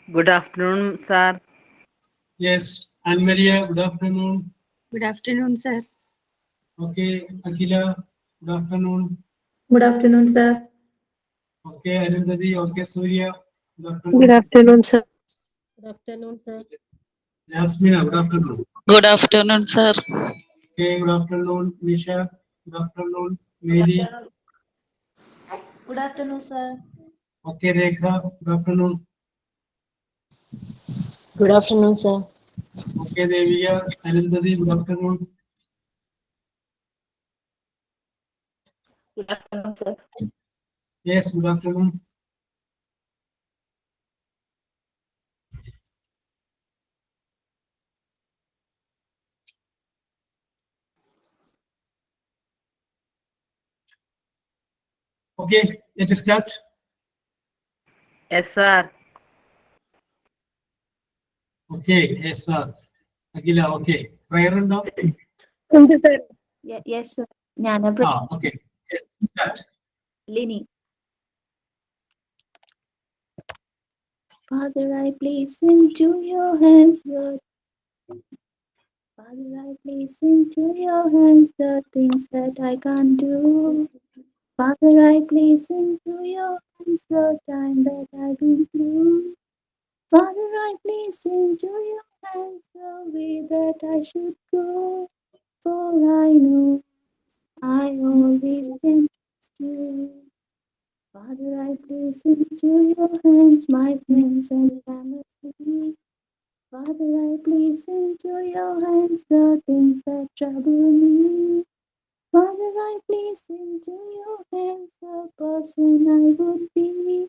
Good afternoon, sir. Yes, Anne Maria, good afternoon. Good afternoon, sir. Okay, Akila, good afternoon. Good afternoon, sir. Okay, Arundhati, okay, Surya, good Good afternoon. afternoon, sir. Good afternoon, sir. Yasmina, good afternoon. Good afternoon, sir. Okay, good afternoon. Nisha, good afternoon. Good Mary, afternoon. Good afternoon, sir. okay, Rekha, good afternoon. Good afternoon, sir. Okay, Devia, Arundhati, good afternoon. Good afternoon, sir. Yes, good afternoon. Okay, let us start. Yes, sir. Okay, yes, sir. Akila, okay. Prayer undo? Thank you, sir. Yes, sir. Jnana Okay. Yes, start. Lini. Father, I place into your hands, Lord. Father, I place into your hands the things that I can't do. Father, I place into your hands the time that I've been through. Father, I place into your hands the way that I should go. For I know I always can trust you. Father, I place into your hands my friends and family. Father, I place into your hands the things that trouble me. Father, I place into your hands the person I would be.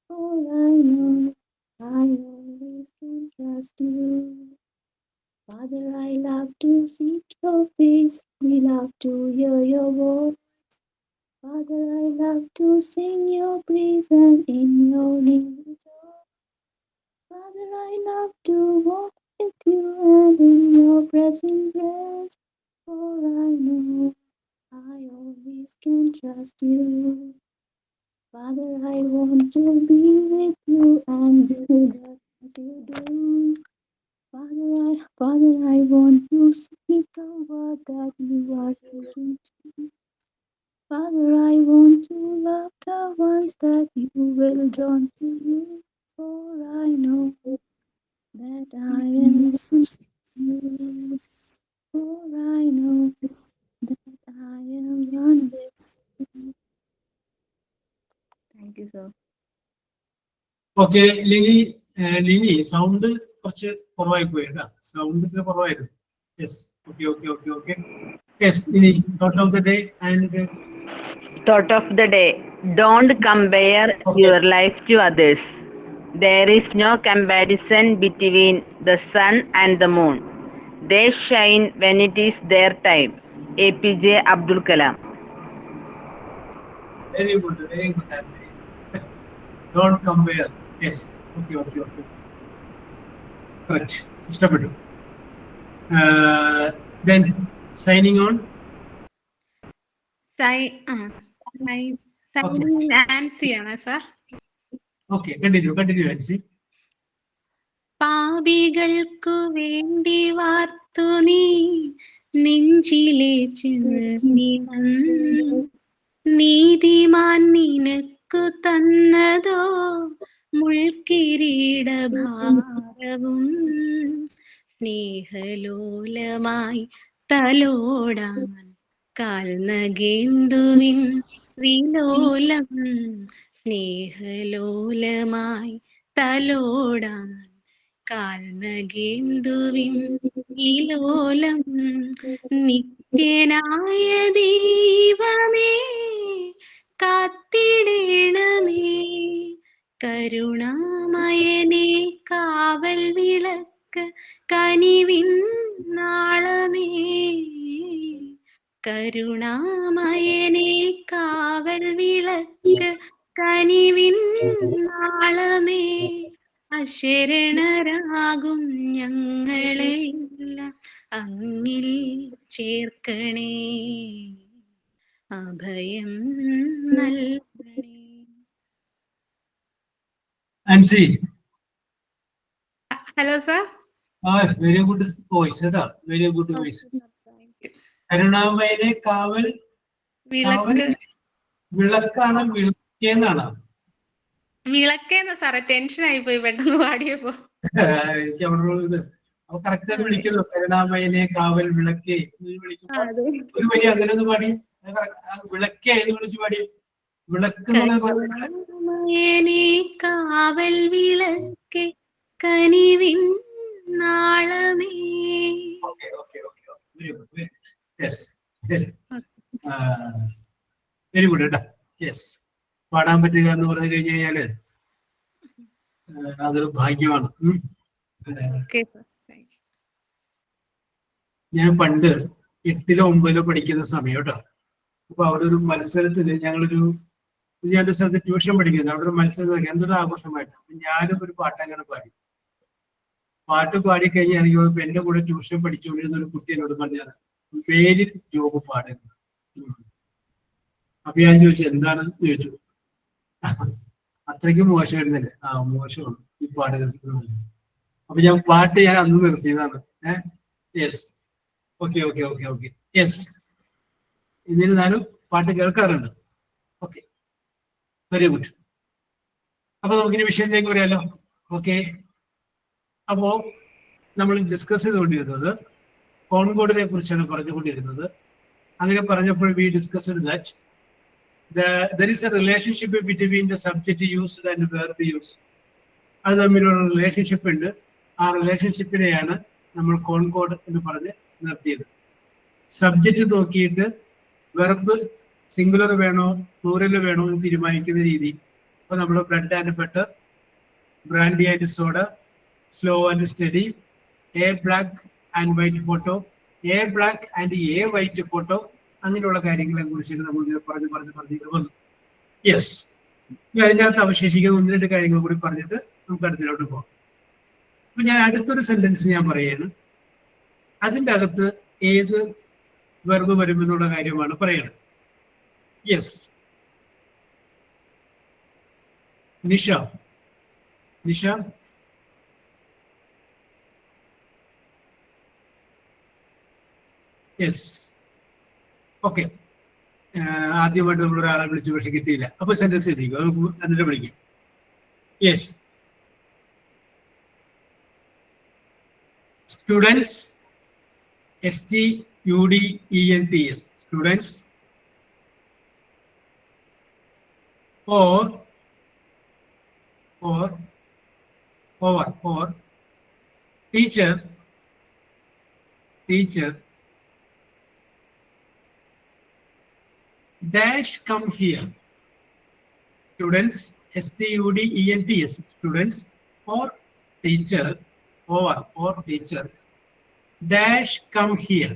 For I know I always can trust you. Father, I love to seek your face. We love to hear your voice. Father, I love to sing your praise and in your name rejoice. Father, I love to walk with you and in your presence rest. For I know I always can trust you. Father, I want to be with you and do that as you do. Father, I want to speak the word that you are speaking to. Father, I want to love the ones that you will draw to you. For I know that I am one with you. For I know that I am one with you. Thank you, sir. Okay, Lini sound കുറച്ച് കുറവായി പോയി കേട്ടോ. Sound ഇത്ര കുറവായിരുന്നു. Yes, okay okay okay okay. Yes, ഇനി thought of the day and Thought of the day. Don't compare Okay. your life to others. There is no comparison between the sun and the moon. They shine when it is their time. APJ Abdul Kalam. Very good very good. Don't compare. Yes, okay okay okay. Correct, ഇഷ്ടപ്പെട്ടു. Then signing on. Ancy ആണ് sir. Okay, continue Ancy. പാപികൾക്കു വേണ്ടി വാർത്തു നീ നെഞ്ചിലെ ചെന്നിടം നീതിമാൻ നിനക്കു തന്നതോ മുൾക്കിരീടഭാരവും സ്നേഹലോലമായി തലോടാൻ കാൽനഗേന്ദുവിൻ വിലോലം സ്നേഹലോലമായി തലോടാൻ കാൽനഗേന്ദുവിൻ വിലോലം നിത്യനായ ദൈവമേ കാത്തിടേണമേ കരുണാമയനേ കാവൽ വിളക്ക് കനിവിൻ നാളമേ കരുണാമയനേ കാവൽ വിളക്ക് കനിവിൻ നാളമേ അശരണരാകും ഞങ്ങളെയെല്ലാം അങ്ങിൽ ചേർക്കണേ അഭയം നൽകണേ. Ancy, hello sir. Very good voice കേട്ടോ, വെരി ഗുഡ് വോയിസ്. കരുണാമയനെ കാവൽ കാവൽ വിളക്ക് വിളക്കാണ് വിളക്കേന്നാണ്. വിളക്കേന്ന് സാറേ, ടെൻഷൻ ആയി പോയി പെട്ടെന്ന് പാടിയപ്പോ. എനിക്ക് അവിടെ അപ്പൊ കറക്റ്റ് ആയിട്ട് വിളിക്കുന്നു. കരുണാമയനെ കാവൽ വിളക്കേ എന്ന് വിളിക്കുമ്പോ ഒരു വരി അങ്ങനെ ഒന്ന് പാടി. വിളക്കേ എന്ന് വിളിച്ചു പാടി. വിളക്ക് എന്ന് പറഞ്ഞാൽ കരുണാമയനെ കാവൽ വിളക്കേ കനിവിൻ നാളമേ. Okay okay okay very good. Yes yes very good കേട്ടോ. യെസ്, പാടാൻ പറ്റുക എന്ന് പറഞ്ഞു കഴിഞ്ഞു കഴിഞ്ഞാല് അതൊരു ഭാഗ്യമാണ്. ഞാൻ പണ്ട് 8ലോ 9ലോ പഠിക്കുന്ന സമയം കേട്ടോ. അപ്പൊ അവിടെ ഒരു മത്സരത്തിന് ഞാനൊരു സ്ഥലത്ത് ട്യൂഷൻ പഠിക്കുന്നത്. അവിടെ ഒരു മത്സരത്തിൽ എന്തൊരു ആഘോഷമായിട്ട് ഞാനും ഒരു പാട്ടങ്ങനെ പാടി. പാട്ട് പാടിക്കഴിഞ്ഞാൽ എനിക്ക് തോന്നുന്നു എന്റെ കൂടെ ട്യൂഷൻ പഠിച്ചുകൊണ്ടിരുന്ന ഒരു കുട്ടി എന്നോട് പറഞ്ഞാണ് പേരിൽ ജോബ് പാടുന്നത്. അപ്പൊ ഞാൻ ചോദിച്ചു എന്താണെന്ന് ചോദിച്ചു. അത്രയ്ക്ക് മോശമായിരുന്നല്ലേ? മോശമാണ് ഈ പാടുകൾ. അപ്പൊ പാട്ട് ഞാൻ അന്ന് നിർത്തിയതാണ്. Yes, okay okay okay okay yes. എന്നിരുന്നാലും പാട്ട് കേൾക്കാറുണ്ട്. Okay, very good. അപ്പൊ നമുക്കിനി വിഷയത്തിലേക്ക് പറയാലോ. ഓക്കെ, അപ്പോ നമ്മൾ ഡിസ്കസ് ചെയ്തുകൊണ്ടിരുന്നത് കോൺകോഡിനെ കുറിച്ചാണ് പറഞ്ഞുകൊണ്ടിരുന്നത്. അങ്ങനെ പറഞ്ഞപ്പോൾ we discussed that there is a relationship between the subject used and verb used. അത് തമ്മിലുള്ള റിലേഷൻഷിപ്പ് ഉണ്ട്. ആ റിലേഷൻഷിപ്പിനെയാണ് നമ്മൾ കോൺകോഡ് എന്ന് പറഞ്ഞ് നിർത്തിയത്. സബ്ജക്റ്റ് നോക്കിയിട്ട് വെർബ് സിംഗുലർ വേണോ പ്ലൂറൽ വേണോ എന്ന് തീരുമാനിക്കുന്ന രീതി. അപ്പൊ നമ്മൾ bread and butter, brandy and soda, slow and study, A black and white photo, A black and A white photo, അങ്ങനെയുള്ള കാര്യങ്ങളെ കുറിച്ച് നമ്മൾ പറഞ്ഞു വന്നു. യെസ്, അതിനകത്ത് അവശേഷിക്കുന്ന 1-2 കാര്യങ്ങൾ കൂടി പറഞ്ഞിട്ട് നമുക്ക് അടുത്തിലോട്ട് പോകാം. അപ്പൊ ഞാൻ അടുത്തൊരു സെന്റൻസ് ഞാൻ പറയാണ്. അതിൻ്റെ അകത്ത് ഏത് വെർബ് വരുമെന്നുള്ള കാര്യമാണ് പറയുന്നത്. Yes, Nisha. Nisha yes, okay. ആദ്യമായിട്ട് നമ്മൾ ഒരാളെ വിളിച്ചു, പക്ഷെ കിട്ടിയില്ല. അപ്പൊ സെന്റൻസ് എഴുതിക്കോ, നമുക്ക് എന്നിട്ട് വിളിക്കാം. Yes, students, STUDENTS, students, or teacher dash come here. Students, STUDENTS, students, or teacher dash come here.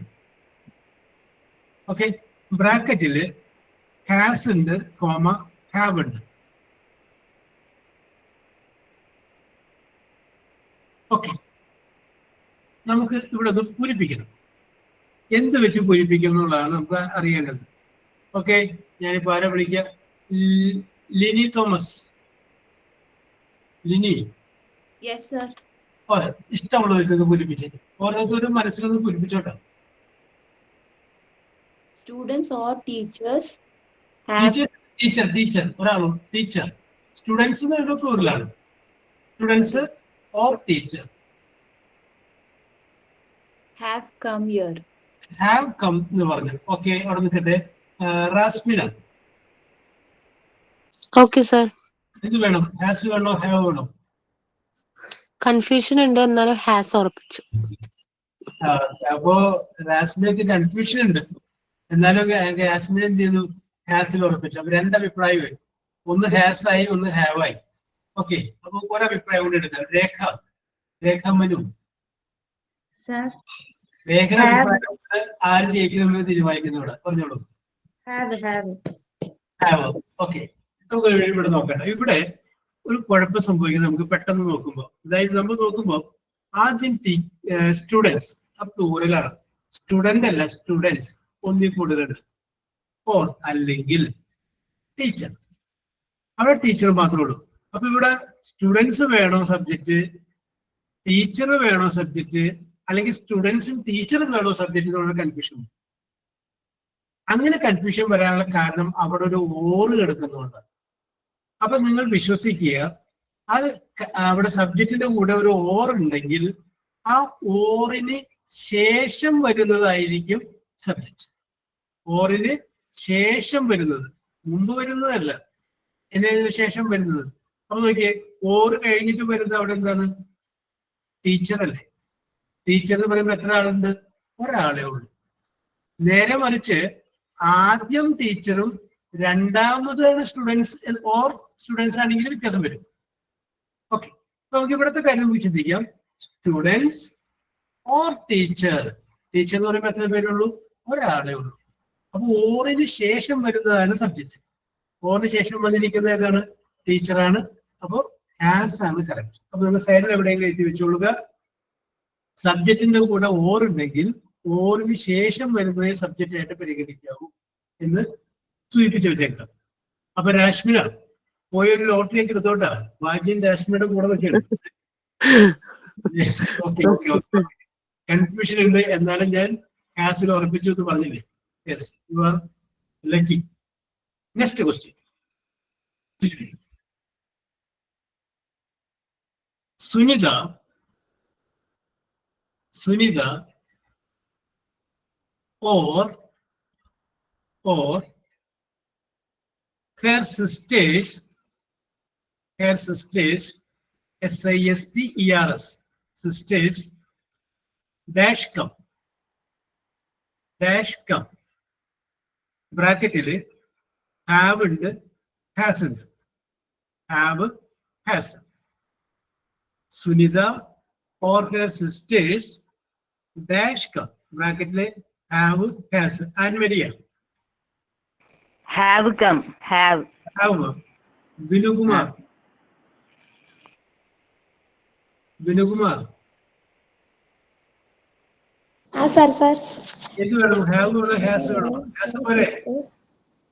Okay, ബ്രാക്കറ്റിൽ has ഉണ്ട്, കോമ have ഉണ്ട്. ഓക്കെ, നമുക്ക് ഇവിടെ ഒന്ന് പൂരിപ്പിക്കണം. എന്ത് വെച്ച് പൂരിപ്പിക്കും എന്നുള്ളതാണ് നമുക്ക് അറിയേണ്ടത്. ഓക്കെ, ഞാനിപ്പോ ആരെ വിളിക്കാം? ലിനി തോമസ്. ലിനി, ഇഷ്ടമുള്ള വെച്ചൊന്ന് പൂരിപ്പിച്ചേ. ഓരോരുത്തരും മനസ്സിലൊന്ന് പൂരിപ്പിച്ചോട്ടെ. Students or teachers ടീച്ചർ ഒരാളും ടീച്ചർ. സ്റ്റുഡൻസ് പ്ലൂറലാണ്. Students or teacher have come here. have come എന്ന് പറഞ്ഞു. ഓക്കെ, അവിടെ നിൽക്കട്ടെ. റാസ്മിന. Okay sir. എന്ത് വേണം? ഹാസ് വേണോ ഹാവ് വേണോ? കൺഫ്യൂഷൻ ഉണ്ട്, എന്നാലും ഹാസ് ഉറപ്പിച്ചു. അപ്പോ റാസ്മിനക്ക് കൺഫ്യൂഷൻ ഉണ്ട്, എന്നാലും റാസ്മിന എന്ത് ചെയ്തു? ഹാസിൽ ഉറപ്പിച്ചു. അപ്പൊ 2 അഭിപ്രായമായി. ഒന്ന് ഹാസ് ആയി, ഒന്ന് ഹാവ് ആയി. ഓക്കെ, അപ്പൊ ഒരഭിപ്രായം കൂടി എടുക്കാം. രേഖ മനു. രേഖയുടെ അഭിപ്രായം ആര് ജയിക്കണമെന്ന് തീരുമാനിക്കുന്നു. ഇവിടെ പറഞ്ഞോളൂ. ഹാവ്. ഓക്കെ, നമുക്ക് ഇവിടെ നോക്കട്ടെ. ഇവിടെ ഒരു കുഴപ്പം സംഭവിക്കുന്നത് നമുക്ക് പെട്ടെന്ന് നോക്കുമ്പോൾ. അതായത് നമ്മൾ നോക്കുമ്പോൾ ആദ്യം സ്റ്റുഡൻസ് പ്ലൂറലാണ്. സ്റ്റുഡന്റ് അല്ല, സ്റ്റുഡൻസ് ഒന്നിൽ കൂടുതലുണ്ട്. ഓർ അല്ലെങ്കിൽ ടീച്ചർ, അവിടെ ടീച്ചർ മാത്രമേ ഉള്ളൂ. അപ്പൊ ഇവിടെ സ്റ്റുഡൻസ് വേണോ സബ്ജക്റ്റ്, ടീച്ചർ വേണോ സബ്ജക്റ്റ്, അല്ലെങ്കിൽ സ്റ്റുഡൻസും ടീച്ചറും വേണോ സബ്ജക്റ്റ് എന്നുള്ള കൺഫ്യൂഷൻ. അങ്ങനെ കൺഫ്യൂഷൻ വരാനുള്ള കാരണം അവിടെ ഒരു ഓറ് കിടക്കുന്നുണ്ട്. അപ്പൊ നിങ്ങൾ വിശ്വസിക്കുക, അത് അവിടെ സബ്ജക്റ്റിന്റെ കൂടെ ഒരു ഓർ ഉണ്ടെങ്കിൽ ആ ഓറിന് ശേഷം വരുന്നതായിരിക്കും സബ്ജക്റ്റ്. ഓറിന് ശേഷം വരുന്നത്, മുമ്പ് വരുന്നതല്ല, എന്നതിന് ശേഷം വരുന്നത്. അപ്പൊ നോക്കിയേ, ഓറ് കഴിഞ്ഞിട്ട് വരുന്നത് അവിടെ എന്താണ്? ടീച്ചർ അല്ലേ. ടീച്ചർ എന്ന് പറയുമ്പോൾ എത്ര ആളുണ്ട്? ഒരാളെ ഉള്ളൂ. നേരെ മറിച്ച് ആദ്യം ടീച്ചറും രണ്ടാമതാണ് സ്റ്റുഡൻസ് ഓർ സ്റ്റുഡൻസ് ആണെങ്കിൽ വ്യത്യാസം വരും. ഓക്കെ, നമുക്ക് ഇവിടുത്തെ കാര്യം ചിന്തിക്കാം. Students or teacher. ടീച്ചർ എന്ന് പറയുമ്പോൾ എത്ര പേരുള്ളൂ? ഒരാളെ ഉള്ളൂ. അപ്പൊ ഓറിന് ശേഷം വരുന്നതാണ് സബ്ജക്റ്റ്. ഓറിന് ശേഷം വന്നിരിക്കുന്നത് ഏതാണ്? ടീച്ചറാണ്. അപ്പൊ ഹാസ് ആണ് കറക്റ്റ്. അപ്പൊ നമ്മൾ സൈഡിൽ എവിടെയെങ്കിലും എഴുതി വെച്ചോളുക. സബ്ജക്റ്റിന്റെ കൂടെ ഓർ ഉണ്ടെങ്കിൽ ഓറിന് ശേഷം വരുന്നതേ സബ്ജക്റ്റ് ആയിട്ട് പരിഗണിക്കാവൂ എന്ന് സൂചിപ്പിച്ചു വെച്ചേക്കാം. അപ്പൊ രാശ്മിന പോയൊരു ലോട്ടറി ഒക്കെ എടുത്തോട്ടാ, ഭാഗ്യം രാശ്മിയുടെ കൂടെ നിൽക്കണം. കൺഫ്യൂഷൻ ഉണ്ട്, എന്നാലും ഞാൻ ഹാസിൽ ഉറപ്പിച്ചു എന്ന് പറഞ്ഞില്ലേ. Yes, you are lucky. Next question. Sunita or her sisters, SISTERS, sisters dash come, ബ്രാക്കറ്റിൽ have ഉണ്ട്, has ഉണ്ട്. have, has. Sunita or her sisters dash come, ബ്രാക്കറ്റിലെ have, has. Ann Maria Have come. Have. Vinukumar sir. എന്ത് വേണം? Have വേണോ has വേണോ? Has പോരെ?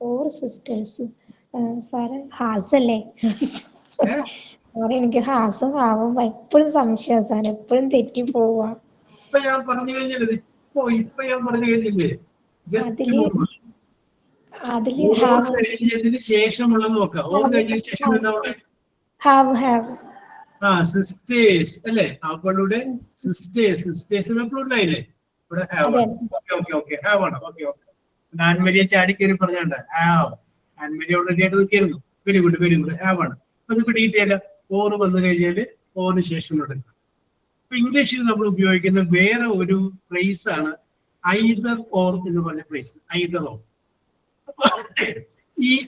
Four sisters. Sir ഹാസല്ലേ? സാറേ, എനിക്ക് ഹാസും ഹാവും എപ്പോഴും സംശയം സാർ, എപ്പോഴും തെറ്റി പോവാ. ഇപ്പൊ ഞാൻ പറഞ്ഞു കഴിഞ്ഞില്ലേ? ഇപ്പൊ ഞാൻ പറഞ്ഞു കഴിഞ്ഞില്ലേ? ജസ്റ്റ് മുമ്പ് അതില് ഓർ കഴിഞ്ഞതിന് ശേഷമുള്ളത് നോക്കാം. ഓർ കഴിഞ്ഞതിന് ശേഷം എന്താ അവിടെ? ഹാവ്. സിസ്റ്റേഴ്സ് അല്ലേ? അവളുടെ സിസ്റ്റേഴ്സ് പ്ലൂറലായില്ലേ? ഇവിടെ ഹാവ്. ഓക്കെ ഹാവ് ആണ്. ഓക്കെ. ആൻമരിയെ ചാടിക്കേറി പറഞ്ഞാണ്ട് ഹാവ്. ആൻമരി ഓൾറെഡി ആയിട്ട് നിൽക്കായിരുന്നു. Very good. ഹാവ് ആണ്. അത് പിടിയിട്ടില്ല. ഓർ വന്നു കഴിഞ്ഞാല് ഓറിന് ശേഷമുള്ളത്. ഇപ്പൊ ഇംഗ്ലീഷിൽ നമ്മൾ ഉപയോഗിക്കുന്ന വേറെ ഒരു ഫ്രേസ് ആണ് ഐദർ ഓർ എന്ന് പറഞ്ഞ phrase. Either or,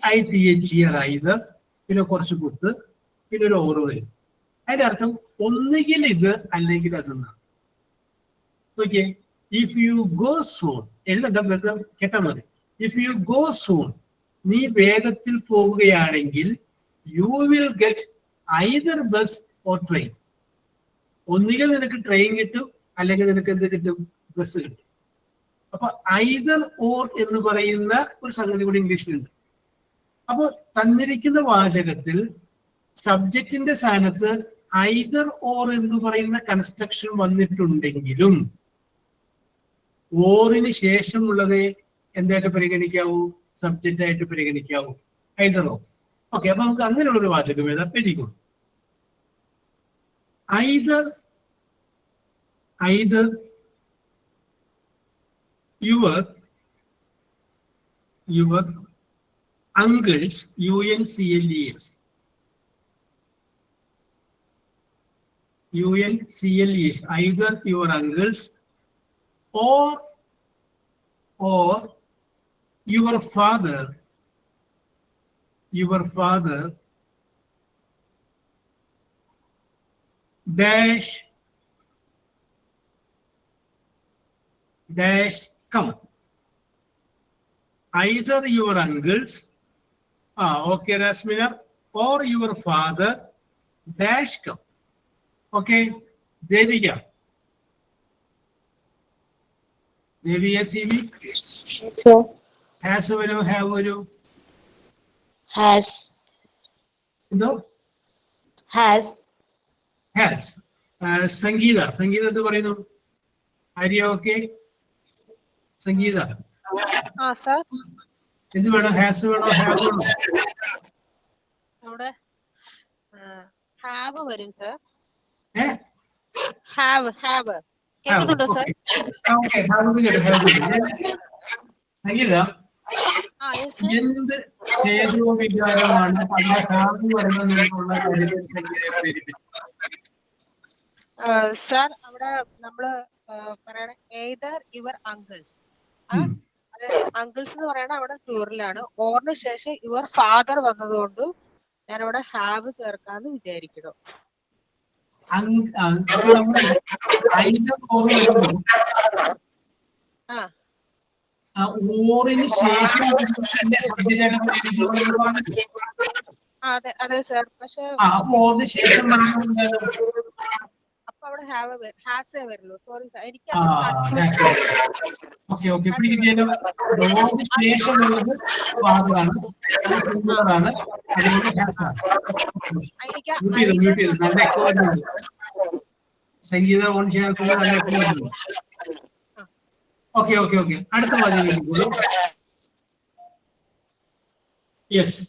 EITHER, either, പിന്നെ കുറച്ച് കുത്ത്, പിന്നെ ഒരു ഓർ വരും. അതിന്റെ അർത്ഥം ഒന്നുകിൽ ഇത് അല്ലെങ്കിൽ അതെന്നാണ്. Okay, if you go soon, എഴുതണ്ട, കേട്ടാ മതി. ഇഫ് യു ഗോ സൂൺ, നീ വേഗത്തിൽ പോവുകയാണെങ്കിൽ you will get either bus or train. ഒന്നുകിൽ നിനക്ക് ട്രെയിൻ കിട്ടും, അല്ലെങ്കിൽ നിനക്ക് എന്ത് കിട്ടും? ബസ് കിട്ടും. അപ്പൊ ഐദർ ഓർ എന്ന് പറയുന്ന ഒരു സംഗതി കൂടി ഇംഗ്ലീഷിലുണ്ട്. അപ്പൊ തന്നിരിക്കുന്ന വാചകത്തിൽ സബ്ജക്റ്റിന്റെ സ്ഥാനത്ത് ഐദർ ഓർ എന്ന് പറയുന്ന കൺസ്ട്രക്ഷൻ വന്നിട്ടുണ്ടെങ്കിലും ഓറിന് ശേഷമുള്ളതേ എന്തായിട്ട് പരിഗണിക്കാവൂ? സബ്ജക്റ്റ് ആയിട്ട് പരിഗണിക്കാവൂ. Either or. ഓക്കെ, അപ്പൊ നമുക്ക് അങ്ങനെയുള്ള ഒരു വാചകം ഏതാ? പെരിക്കുള്ളൂ. Either your uncles, UNCLES, either your uncles or your father dash come. Either your uncles, okay Rasmina, or your father dash come. Okay, Devika CV. So Has over, have over. has No. has Has. സംഗീത എന്ത് പറയുന്നു? Arya okay? സംഗീത sir എന്ത് വേണം? Has വേണോ have വേണോ? അവിടെ have വരും sir. Uh have കേൾക്കുന്നുണ്ടോ sir? സംഗീത എന്ത് ചേതോ വികാരമാണ് അവിടെ ഹാവ് വരണമെന്നുള്ള കാര്യത്തിൽ സംഗീതയെ പ്രേരിപ്പിച്ചത്? സർ അവിടെ നമ്മള് പറയണ ഏതർ യുവർ അങ്കിൾസ്. അതായത് അങ്കിൾസ് എന്ന് പറയണ അവിടെ പ്ലൂറലാണ്. ഓറിന് ശേഷം യുവർ ഫാദർ വന്നതുകൊണ്ട് ഞാനവിടെ ഹാവ് ചേർക്കാന്ന് വിചാരിക്കണം. ഓറിന് ശേഷം അതെ സർ. പക്ഷെ അപ്പൊ ഓറിന് ശേഷം അപ്പൊ അവിടെ ഹാസേ വരുള്ളൂ. സോറി സർ, എനിക്ക് ശേഷമുള്ളത് ഫാദറാണ്, അത് സിംഗിളറാണ്. നല്ല എക്കോ വരുന്നുണ്ട്. സംഗീത ഓൺ ചെയ്യാൻ നല്ല എക്കോ വരുന്നുണ്ട്. ഓക്കെ അടുത്ത വാചകം. Yes,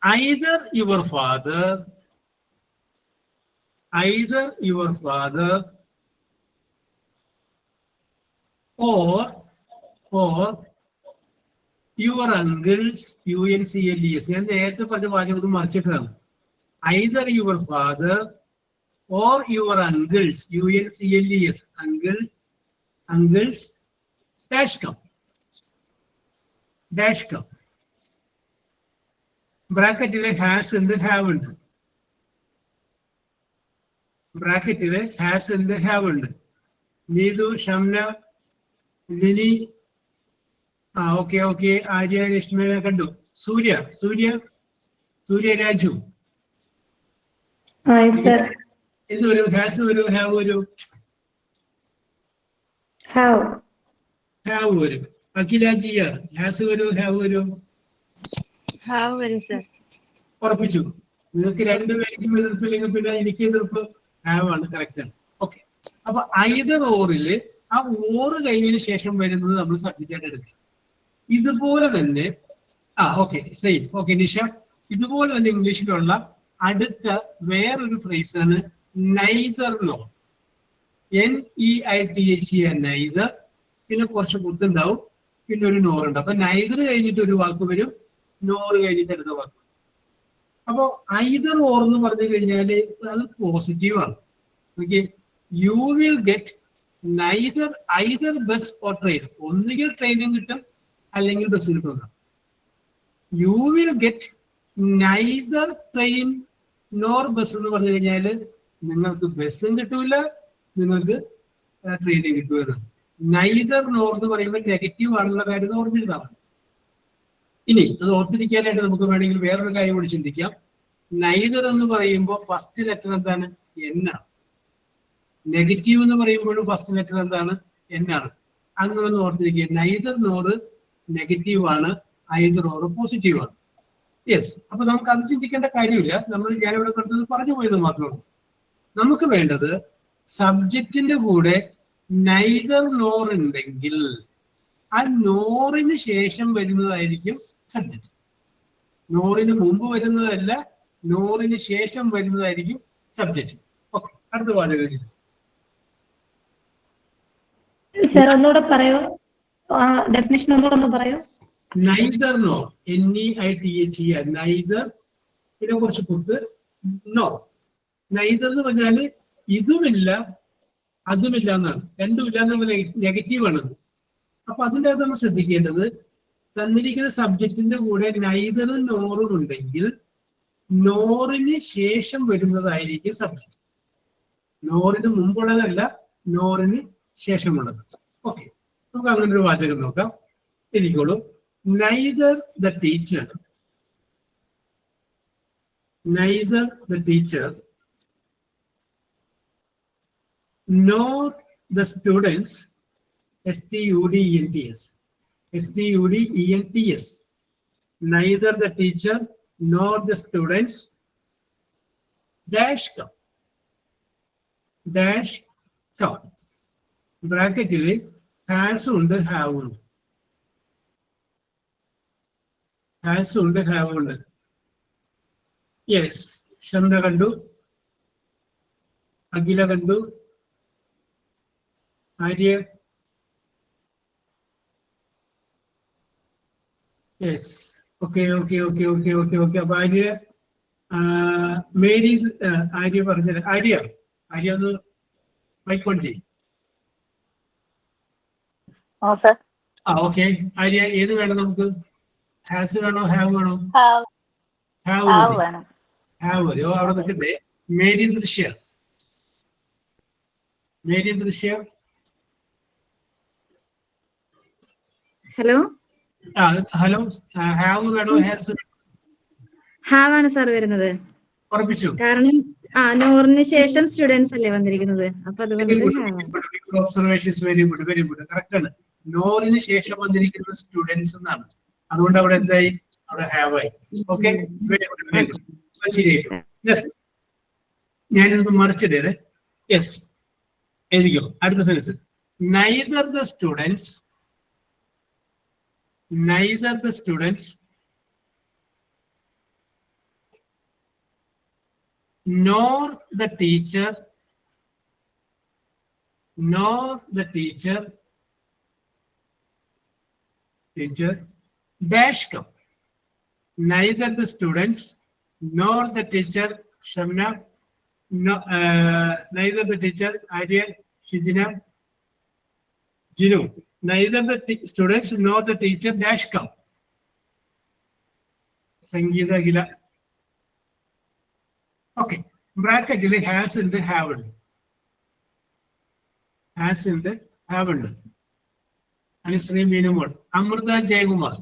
either your father or your uncles, UNCLES. ഞാൻ നേരത്തെ പറഞ്ഞ വാചകം ഒന്ന് മറിച്ചിട്ടാണ്. either your father or your uncles, UNCLES, uncles dash come. ബ്രാക്കറ്റിലെ ഹാസ് ഉണ്ട്, ഹാവ് ഉണ്ട്. ബ്രാക്കറ്റിലെ ഹാസ് ഉണ്ട്, ഹാവ് ഉണ്ട്. നീതു, ഷംന, ലിനി, ഓക്കെ ആര്യ, രശ്മിനെ കണ്ടു. സൂര്യ രാജു എന്ത് വരും? ഹാസ് വരും, ഹാവ് വരും? ഹാവ് വരും. അഖില ജിയ, ഹാസ് വരും, ഹാവ് വരും? ഹാവ് വരും സർ. ഉറപ്പിച്ചു? നിങ്ങൾക്ക് രണ്ടുപേർക്കും എതിർപ്പില്ലെങ്കിൽ പിന്നെ എനിക്ക് എതിർപ്പ്. ഹാവ് ആണ്, കറക്റ്റ് ആണ്. ഓക്കെ, അപ്പൊ ഐദർ ഓറില് ആ ഓറ് കഴിഞ്ഞതിന് ശേഷം വരുന്നത് നമ്മൾ സബ്ജക്റ്റ് ആയിട്ട് എടുക്കുക. ഇതുപോലെ തന്നെ സെയിം. ഓക്കെ നിഷ, ഇതുപോലെ തന്നെ ഇംഗ്ലീഷിലുള്ള അടുത്ത വേറൊരു ഫ്രേസ് ആണ് നൈദർ നോ. NEITHER, neither. പിന്നെ കുറച്ച് കുത്തുണ്ടാവും, പിന്നെ ഒരു നോർ ഉണ്ട്. അപ്പൊ നൈദർ കഴിഞ്ഞിട്ട് ഒരു വാക്ക് വരും, നോറ് കഴിഞ്ഞിട്ട് അടുത്ത വാക്ക്. അപ്പോ ഐദർ ഓർ എന്ന് പറഞ്ഞു കഴിഞ്ഞാല് അത് പോസിറ്റീവ് ആണ്. Okay, U will get either bus or train. ഒന്നുകിൽ ട്രെയിനും കിട്ടും, അല്ലെങ്കിൽ ബസ് കിട്ടുന്ന. U will get neither train nor bus എന്ന് പറഞ്ഞു കഴിഞ്ഞാല് നിങ്ങൾക്ക് ബസ്സും കിട്ടൂല, നിങ്ങൾക്ക് ട്രെയിനും കിട്ടൂല. നൈദർ നോർ എന്ന് പറയുമ്പോൾ നെഗറ്റീവ് ആണെന്നുള്ള കാര്യം ഓർമ്മിരുന്നാൽ മതി. ഇനി അത് ഓർത്തിരിക്കാനായിട്ട് നമുക്ക് വേണമെങ്കിൽ വേറൊരു കാര്യം കൂടി ചിന്തിക്കാം. നൈദർ എന്ന് പറയുമ്പോൾ ഫസ്റ്റ് ലെറ്റർ എന്താണ്? എൻ ആണ്. നെഗറ്റീവ് എന്ന് പറയുമ്പോഴും ഫസ്റ്റ് ലെറ്റർ എന്താണ്? എൻ ആണ്. അങ്ങനെ ഒന്ന് ഓർത്തിരിക്കുക. നൈദർ നോറ് നെഗറ്റീവ് ആണ്, ഐദർ ഓറ് പോസിറ്റീവ് ആണ്. യെസ്, അപ്പൊ നമുക്ക് അത് ചിന്തിക്കേണ്ട കാര്യമില്ല. ഞാനിവിടെ കണ്ടത് പറഞ്ഞു പോയത് മാത്രമാണ്. നമുക്ക് വേണ്ടത് സബ്ജക്റ്റിന്റെ കൂടെ നൈദർ നോർ ഉണ്ടെങ്കിൽ ആ നോറിന് ശേഷം വരുന്നതായിരിക്കും സബ്ജക്റ്റ്. നോറിന് മുമ്പ് വരുന്നതല്ല, നോറിന് ശേഷം വരുന്നതായിരിക്കും സബ്ജക്റ്റ്. ഓക്കെ, അടുത്ത വാചകം. സർ ഒന്നുകൂടെ പറയോ? ഡെഫിനിഷൻ ഒന്നുകൂടെ പറയോ? Neither nor, NEITHER, neither. പിന്നെ കുറച്ച് കുത്ത് നോ. നൈദർ എന്ന് പറഞ്ഞാല് ഇതുമില്ല അതുമില്ല എന്നാണ്. രണ്ടുമില്ല എന്നുള്ള നെഗറ്റീവ് ആണത്. അപ്പൊ അതിൻ്റെ അകത്ത് നമ്മൾ ശ്രദ്ധിക്കേണ്ടത്, തന്നിരിക്കുന്ന സബ്ജക്റ്റിന്റെ കൂടെ നൈദറും നോറും ഉണ്ടെങ്കിൽ നോറിന് ശേഷം വരുന്നതായിരിക്കും സബ്ജക്റ്റ്. നോറിന് മുമ്പുള്ളതല്ല, നോറിന് ശേഷമുള്ളത്. ഓക്കെ, നമുക്ക് അങ്ങനെ ഒരു വാചകം നോക്കാം. എനിക്കോളൂ. Neither the teacher nor the students, STUDENTS, neither the teacher nor the students dash come. dash come. ബ്രാക്കറ്റിൽ ഹാസ് ഉണ്ട് ഹാവ് ഉണ്ട്. ഹാസ് ഉണ്ട് ഹാവ് ഉണ്ട്. യെസ്, ഷംന കണ്ടു, അഖില കണ്ടു, Arya yes. Okay okay okay okay okay okay. അപ്പൊ ആര്യ മേരി ആര്യ പറഞ്ഞത്. ആര്യ ഒന്ന് മൈക്ക് ഓൺ ചെയ്യും. ഓക്കെ ആര്യ, ഏത് വേണം നമുക്ക്? ഹാസ് വേണോ ഹാവ് വേണോ? ഹാവ് മതി. ഹാവ് മതി. ഓ, അവിടെ നിൽക്കട്ടെ. മേരി ദൃശ്യ, മേരി ദൃശ്യ. Hello, hello. ഹാവ് വേണോ ഹാസ്? ഹാവ് ആണ് സാർ വരുന്നത്. ഉറപ്പിച്ചു? കാരണം നോറിന് ശേഷം സ്റ്റുഡൻസ് അല്ലേ വന്നിരിക്കുന്നത്, അപ്പൊ അതുകൊണ്ട് observations very good, very good. Correct ആണ്. നോറിന് ശേഷം വന്നിരിക്കുന്ന സ്റ്റുഡൻസ് എന്നാണ്. അതുകൊണ്ട് അവിടെ എന്തായി? അവിടെ ഹാവ് ആയി. Okay, very good, very good. ശരിയായിട്ടു. ഞാനിതൊന്ന് മറിച്ചിടേ. യെസ്, എഴുതിക്കോ. അടുത്ത sense. Neither the students, neither the students nor the teacher dash come. Neither the students nor the teacher, Shamna, no, neither the teacher, Arya, Shijina, Jinu. Neither the students nor the teacher dash come. Sangeeta Gila. Okay. Bracket has in the have. Has in the have. And it's name minimum. Amrita Jayagumar.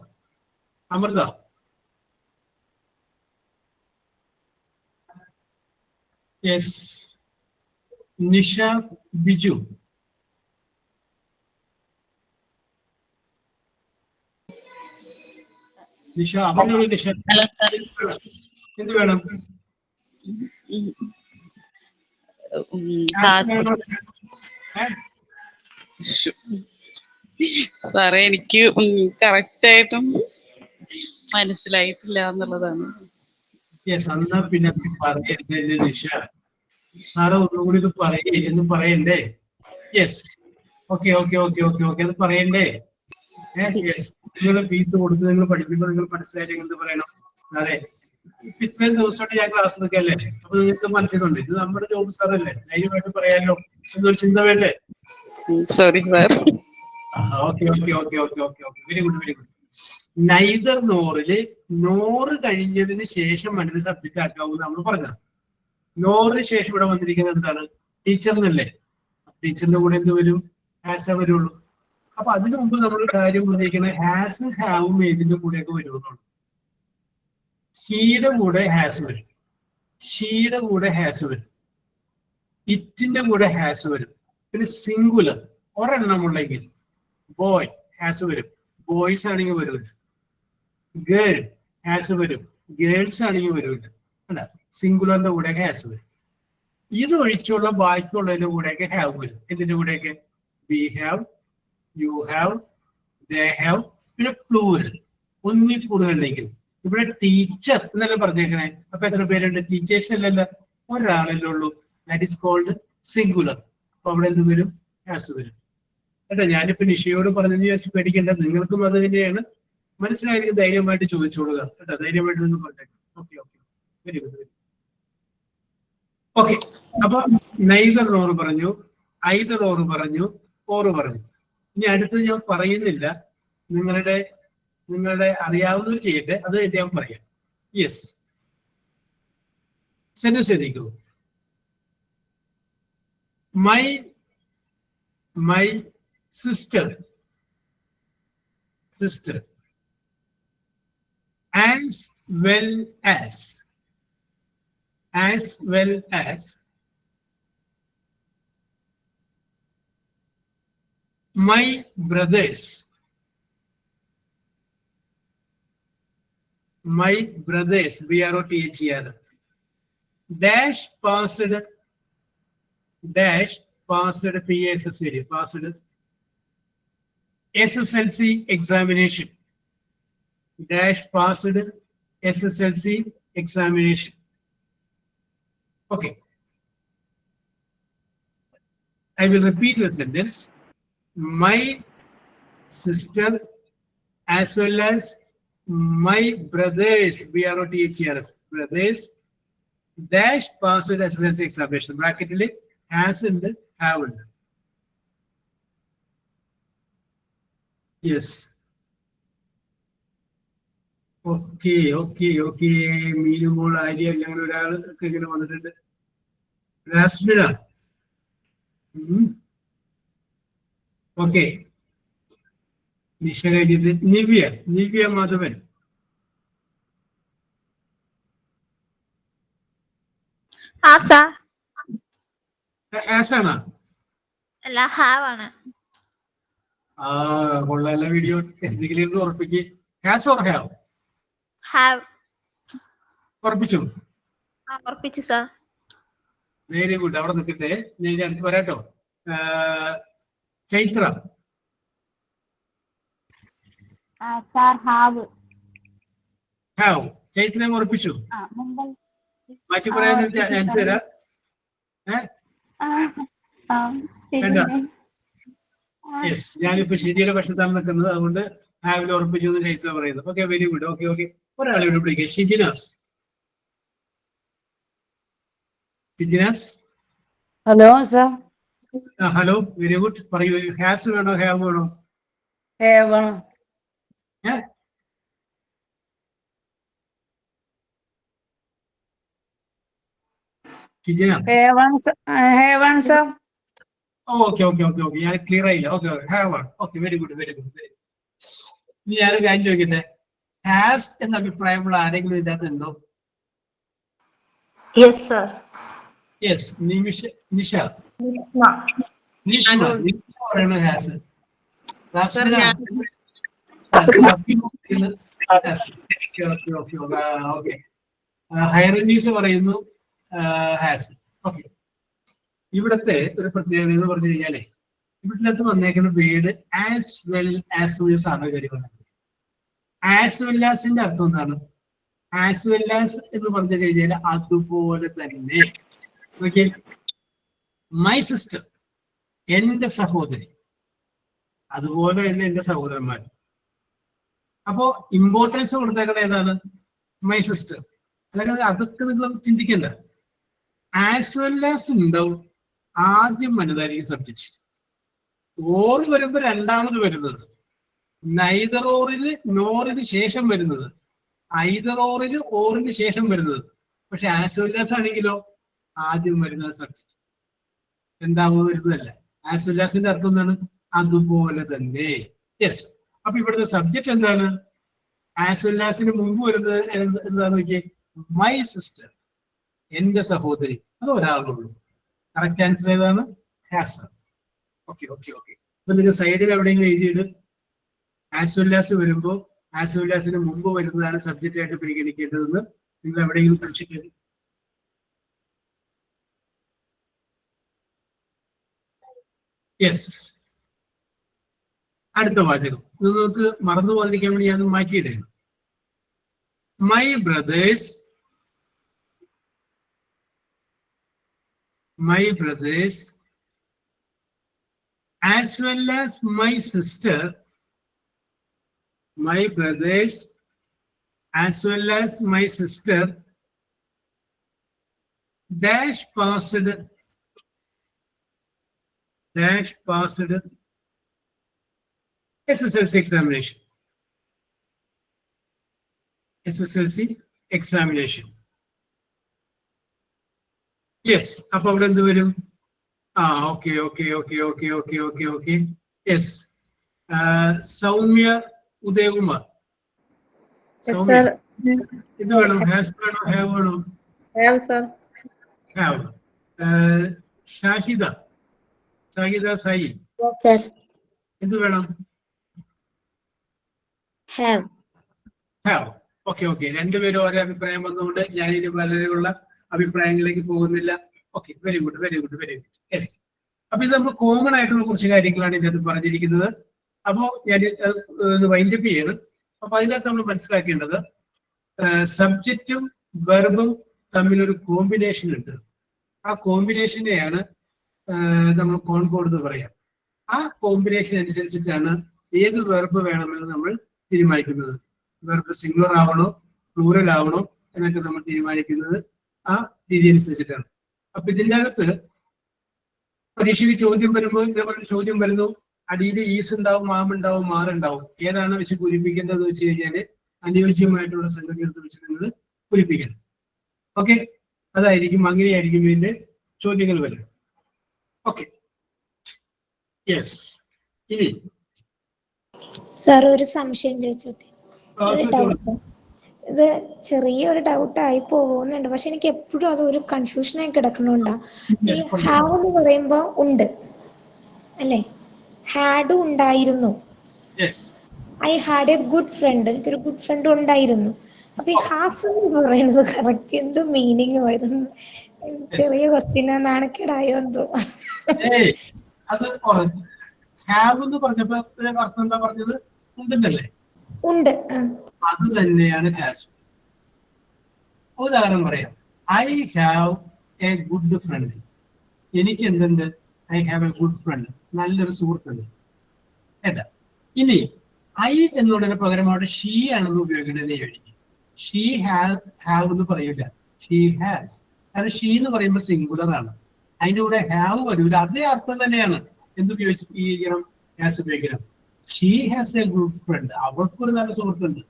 Amrita. Yes. Nisha Biju. Nisha, അവിടെ നിഷ എന്ത് വേണം? സാറേ, എനിക്ക് correct ആയിട്ടും മനസ്സിലായിട്ടില്ല എന്നുള്ളതാണ്. Yes, എന്നാ പിന്നെ പറയരുത് നിഷ. സാറ് ഒന്നുകൂടി ഇത് പറയേ എന്ന് പറയണ്ടേ? Yes, okay okay okay okay okay, അത് പറയണ്ടേ? യെസ്, നിങ്ങൾ ഫീസ് കൊടുത്ത് നിങ്ങൾ പഠിക്കുമ്പോൾ നിങ്ങൾ മനസ്സിലായിട്ട് എന്ത് പറയണം? സാറേ, ഇത്രയും ദിവസമായിട്ട് ഞാൻ ക്ലാസ് എടുക്കല്ലേ, അപ്പൊ നിങ്ങൾക്ക് മനസ്സിലുണ്ട് ഇത് നമ്മുടെ ജോബ് സാറല്ലേ, ധൈര്യമായിട്ട് പറയാമല്ലോ എന്നൊരു ചിന്ത വേണ്ടേ? Sorry sir. Okay okay okay okay okay okay, very good, very good. Neither നോറില് നോറ് കഴിഞ്ഞതിന് ശേഷം മനസ്സിൽ സബ്ജക്റ്റ് ആക്കാവുന്ന നമ്മൾ പറഞ്ഞത്. നോറിന് ശേഷം ഇവിടെ വന്നിരിക്കുന്നത് എന്താണ്? ടീച്ചറിനല്ലേ. ടീച്ചറിന്റെ കൂടെ എന്ത് വരും? ഹാസ് വരുള്ളൂ. അപ്പൊ അതിനു മുമ്പ് നമ്മൾ കാര്യം പറഞ്ഞിരിക്കുന്നത് ഹാസ് ഹാവും ഏതിന്റെ കൂടെയൊക്കെ വരുമെന്നുള്ളത്. ഹീയുടെ കൂടെ ഹാസ് വരും, ഷീയുടെ കൂടെ ഹാസ് വരും, ഇറ്റിന്റെ കൂടെ ഹാസ് വരും. പിന്നെ സിംഗുലർ ഒരെണ്ണമുണ്ടെങ്കിൽ ബോയ് ഹാസ് വരും, ബോയ്സ് ആണെങ്കിൽ വരില്ല. ഗേൾ ഹാസ് വരും, ഗേൾസ് ആണെങ്കിൽ വരില്ല. അല്ല, സിംഗുലറിന്റെ കൂടെ ഹാസ് വരും. ഇത് ഒഴിച്ചുള്ള ബാക്കിയുള്ളതിന്റെ കൂടെയൊക്കെ ഹാവ് വരും. ഇതിന്റെ കൂടെയൊക്കെ we have, you have, they have. പിന്നെ പ്ലൂരൽ ഒന്നിൽ കൂടുതലുണ്ടെങ്കിൽ ഇവിടെ ടീച്ചർ എന്നല്ലേ പറഞ്ഞേക്കണേ. അപ്പൊ എത്ര പേരുണ്ട്? ടീച്ചേഴ്സ് അല്ലല്ലോ, ഒരാളല്ലേ ഉള്ളൂ. That is called singular. അപ്പൊ അവിടെ എന്ത് വരും? ഹാസ് വരും. കേട്ടോ, ഞാനിപ്പോ നിഷയോട് പറഞ്ഞെന്ന് വിചാരിച്ച് പേടിക്കേണ്ട, നിങ്ങൾക്കും അത് തന്നെയാണ്. മനസ്സിലായിരിക്കും, ധൈര്യമായിട്ട് ചോദിച്ചോളുക കേട്ടോ, ധൈര്യമായിട്ട് ഒന്ന് പറഞ്ഞേക്കാം. Okay okay, very good, very. Okay, അപ്പൊ നൈദർ ഓർ പറഞ്ഞു, ഐദർ ഓർ പറഞ്ഞു, ഓർ പറഞ്ഞു. ഇനി അടുത്തത് ഞാൻ പറയുന്നില്ല, നിങ്ങളുടെ അറിയാവുന്നവർ ചെയ്യട്ടെ, അത് കഴിഞ്ഞ് ഞാൻ പറയാം. യെസ്, സെന്റൻസ് എഴുതിക്കോ. My sister as well as my brothers BROTHER dash passed dash passed PSSC, passed SSLC examination. Dash passed SSLC examination. Okay. I will repeat the sentence. My sister as well as my brothers, BROTHERS, brothers, dash passed SSLC examination. Bracket has and haven't. Yes. Okay. Minimal idea. Rasmina. Okay. Nivya Madhavan. sir. Asana. Have Video has or have? have Or pitchum. or pitch, sir. Very good. Out of the day, Parato. Chaitra. Sir, have. Have. Chaitra or Pichu? Mumbai. Answer. Yes, Janipa Shidi Vashatam the Kanada under have your Pichu Chaitra. Okay, very good. Okay. What are you doing? Shijinas. Shijinas? Hello, sir. Hello, very good. For you, has or no have or no? Have. Yeah. Have, sir. Oh, okay. Yeah, clear. Okay, have one. Okay, very good. We are going to get it. Has in the prime article that no. Yes, sir. Yes, Nisha. Sir, Has. That's okay. Hierarchies has. Okay. ഇവിടത്തെ ഒരു പ്രത്യേകത എന്ന് പറഞ്ഞു കഴിഞ്ഞാല് ഇവിടത്തെ വന്നേക്കുന്ന വീട് as well as സാറിന് കാര്യം പറഞ്ഞത്. ആസ് വെൽ ആസിന്റെ അർത്ഥം എന്താണ്? ആസ് വെൽ ആസ് എന്ന് പറഞ്ഞു കഴിഞ്ഞാൽ അതുപോലെ തന്നെ. ഓക്കെ, മൈ സിസ്റ്റർ, എന്റെ സഹോദരി, അതുപോലെ തന്നെ എന്റെ സഹോദരന്മാർ. അപ്പോ ഇമ്പോർട്ടൻസ് കൊടുത്തേക്കണ ഏതാണ്? My sister. അല്ലെങ്കിൽ അതൊക്കെ നിങ്ങൾ ചിന്തിക്കണ്ട. ആസ് വെൽ ആസ് ഉണ്ടാവും, ആദ്യം വലുതായിരിക്കും സബ്ജക്റ്റ്. ഓർ വരുമ്പോ രണ്ടാമത് വരുന്നത്, നൈദർ ഓറിന് നോറിന് ശേഷം വരുന്നത്, ഐദർ ഓറിന് ഓറിന് ശേഷം വരുന്നത്. പക്ഷെ ആസ് വെൽ ആസ് ആണെങ്കിലോ ആദ്യം വരുന്നത് സബ്ജക്റ്റ്, രണ്ടാമത് വരുന്നതല്ല. ആസ് വെൽ ആസിന്റെ അർത്ഥം എന്താണ്? അതുപോലെ തന്നെ. യെസ്. അപ്പൊ ഇവിടുത്തെ സബ്ജക്റ്റ് എന്താണ്? ആസ് വെൽ ആസിന് മുമ്പ് വരുന്നത് എന്താന്ന് നോക്കിയേ, മൈ സിസ്റ്റർ, എന്റെ സഹോദരി. അത് ഒരാളുള്ളൂ. കറക്റ്റ് ആൻസർ ഏതാണ്? ഹാസ്. ഓക്കെ. അപ്പൊ നിങ്ങൾ സൈഡിൽ എവിടെയെങ്കിലും എഴുതിയിട്ട് ആസ് വെൽ ആസ് വരുമ്പോ ആസ് വെൽ ആസിന് മുമ്പ് വരുന്നതാണ് സബ്ജക്റ്റ് ആയിട്ട് പരിഗണിക്കേണ്ടതെന്ന് നിങ്ങൾ എവിടെയെങ്കിലും പഠിച്ചിട്ടുണ്ട്? യെസ്. അടുത്ത വാചകം ഇത് നിങ്ങൾക്ക് മറന്നു പോകാതിരിക്കാൻ വേണ്ടി ഞാൻ മാറ്റിയിടുക. My brothers, as well as my sister, my brothers as well as my sister dash passed SSLC examination. Yes. അപ്പൊ അവിടെ എന്ത് വരും? ഓക്കെ. യെസ്. സൗമ്യ ഉദയകുമാർ, സൗമ്യ ഇത് വേണം? ഹാസ് വേണോ ഹാവ് വേണോ? ഹാവ്. ഷാഹിദ സായി ഇത് വേണം? ഹാവ്. ഓക്കെ. രണ്ടുപേരും ഓരോ അഭിപ്രായം വന്നുകൊണ്ട് ഞാൻ ഇനി വളരെയുള്ള അഭിപ്രായങ്ങളിലേക്ക് പോകുന്നില്ല. Okay, very good, very good, very good. Yes. അപ്പൊ ഇത് നമ്മൾ കോമൺ ആയിട്ടുള്ള കുറച്ച് കാര്യങ്ങളാണ് ഇതിനകത്ത് പറഞ്ഞിരിക്കുന്നത്. അപ്പോ ഞാൻ വൈൻഡപ്പ് ചെയ്യണം. അപ്പൊ അതിനകത്ത് നമ്മൾ മനസ്സിലാക്കേണ്ടത് സബ്ജക്റ്റും വെർബും തമ്മിലൊരു കോമ്പിനേഷൻ ഉണ്ട്. ആ കോമ്പിനേഷനെയാണ് നമ്മൾ കോൺകോർഡ് എന്ന് പറയാം. ആ കോമ്പിനേഷൻ അനുസരിച്ചിട്ടാണ് ഏത് വെർബ് വേണമെന്ന് നമ്മൾ തീരുമാനിക്കുന്നത്. വെർബ് സിംഗുലർ ആവണോ പ്ലൂറൽ ആവണോ എന്നൊക്കെ നമ്മൾ തീരുമാനിക്കുന്നത് ആ രീതി അനുസരിച്ചിട്ടാണ്. അപ്പൊ ഇതിൻ്റെ അകത്ത് പരീക്ഷയ്ക്ക് ചോദ്യം വരുമ്പോൾ ഇതേപോലെ ചോദ്യം വരുന്നു, അടിയിൽ ഈസ് ഉണ്ടാവും, മാമുണ്ടാവും, മാറുണ്ടാവും, ഏതാണ് വെച്ച് പൂരിപ്പിക്കേണ്ടതെന്ന് വെച്ച് കഴിഞ്ഞാൽ അനുയോജ്യമായിട്ടുള്ള സംഗതി എടുത്ത് വെച്ച് നിങ്ങൾ പൂരിപ്പിക്കണം. ഓക്കെ, അതായിരിക്കും, അങ്ങനെയായിരിക്കും ഇതിന്റെ ചോദ്യങ്ങൾ വരുന്നത്. Okay, yes. ഇനി സാർ ഒരു സംശയം ചോദിച്ചോട്ടെ? ഇത് ചെറിയൊരു ഡൗട്ട് ആയി പോകുന്നുണ്ട്, പക്ഷെ എനിക്ക് എപ്പോഴും അത് ഒരു കൺഫ്യൂഷൻ ആയി കിടക്കണുണ്ടാ. ഈ ഹാവ് എന്ന് പറയുമ്പോ ഉണ്ട് അല്ലെ, ഹാഡ് ഉണ്ടായിരുന്നു, I had A good front, എനിക്കൊരു ഗുഡ് ഫ്രണ്ട് ഉണ്ടായിരുന്നു. അപ്പൊ ഈ ഹാസ് എന്ന് പറയുന്നത് കറക്റ്റ് എന്തോ മീനിങ് വരുന്നു? ചെറിയ ക്വസ്റ്റ്യൻ നാണക്കേടായോ എന്തോ. അത് ഹാവ് എന്ന് പറഞ്ഞപ്പോ അർത്ഥം എന്താ പറഞ്ഞത്? ഉണ്ടെന്നല്ലേ? ഉണ്ട്. അത് തന്നെയാണ് ഹാസ്. ഉദാഹരണം പറയാം, I have A good front. എനിക്ക് എന്തുണ്ട്? I have A good front, നല്ലൊരു സുഹൃത്തുണ്ട്. കേട്ടാ? ഇനി ഐ എന്നുള്ളതിന് പകരം അവിടെ ഷീ ആണെന്ന് ഉപയോഗിക്കേണ്ടത് കഴിഞ്ഞു. ഷീ ഹാവ് എന്ന് പറയില്ല, ഷീ ഹാസ്. കാരണം ഷീ എന്ന് പറയുമ്പോൾ സിംഗുലർ ആണ്, അതിൻ്റെ കൂടെ ഹാവ് വരില്ല. അതേ അർത്ഥം തന്നെയാണ് എന്തുപയോഗിക്കണം? ഹാസ് ഉപയോഗിക്കണം. She has a good friend, അവൾക്കൊരു നല്ല സുഹൃത്തുണ്ട്.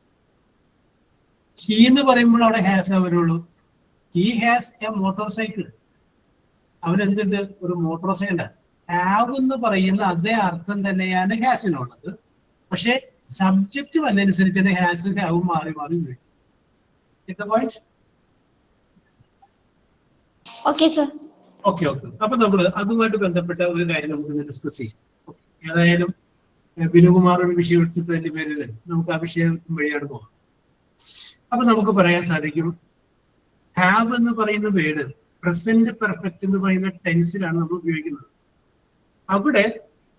ഷീ എന്ന് പറയുമ്പോൾ അവിടെ ഹാസ് വരുള്ളൂ. He has a motorcycle, അവനെന്തുണ്ട്? ഒരു മോട്ടോർ സൈക്കിൾ. ഹാവ് എന്ന് പറയുന്ന അതേ അർത്ഥം തന്നെയാണ് ഹാസിനുള്ളത്, പക്ഷെ സബ്ജക്റ്റ് വന്നനുസരിച്ചാണ് ഹാസും ഹാവും മാറി മാറി ഉപയോഗിക്കും. Okay sir. Okay okay. അപ്പൊ നമ്മൾ അതുമായിട്ട് ബന്ധപ്പെട്ട ഒരു കാര്യം നമുക്ക് ഡിസ്കസ് ചെയ്യാം. ഏതായാലും വിനുകുമാർ ഒരു വിഷയം എടുത്തതിന്റെ പേരിൽ നമുക്ക് ആ വിഷയം വഴിയാണ് പോകാം. അപ്പൊ നമുക്ക് പറയാൻ സാധിക്കും, ഹാവ് എന്ന് പറയുന്ന വേർഡ് പ്രസന്റ് പെർഫെക്റ്റ് എന്ന് പറയുന്ന ടെൻസിലാണ് നമ്മൾ ഉപയോഗിക്കുന്നത്. അവിടെ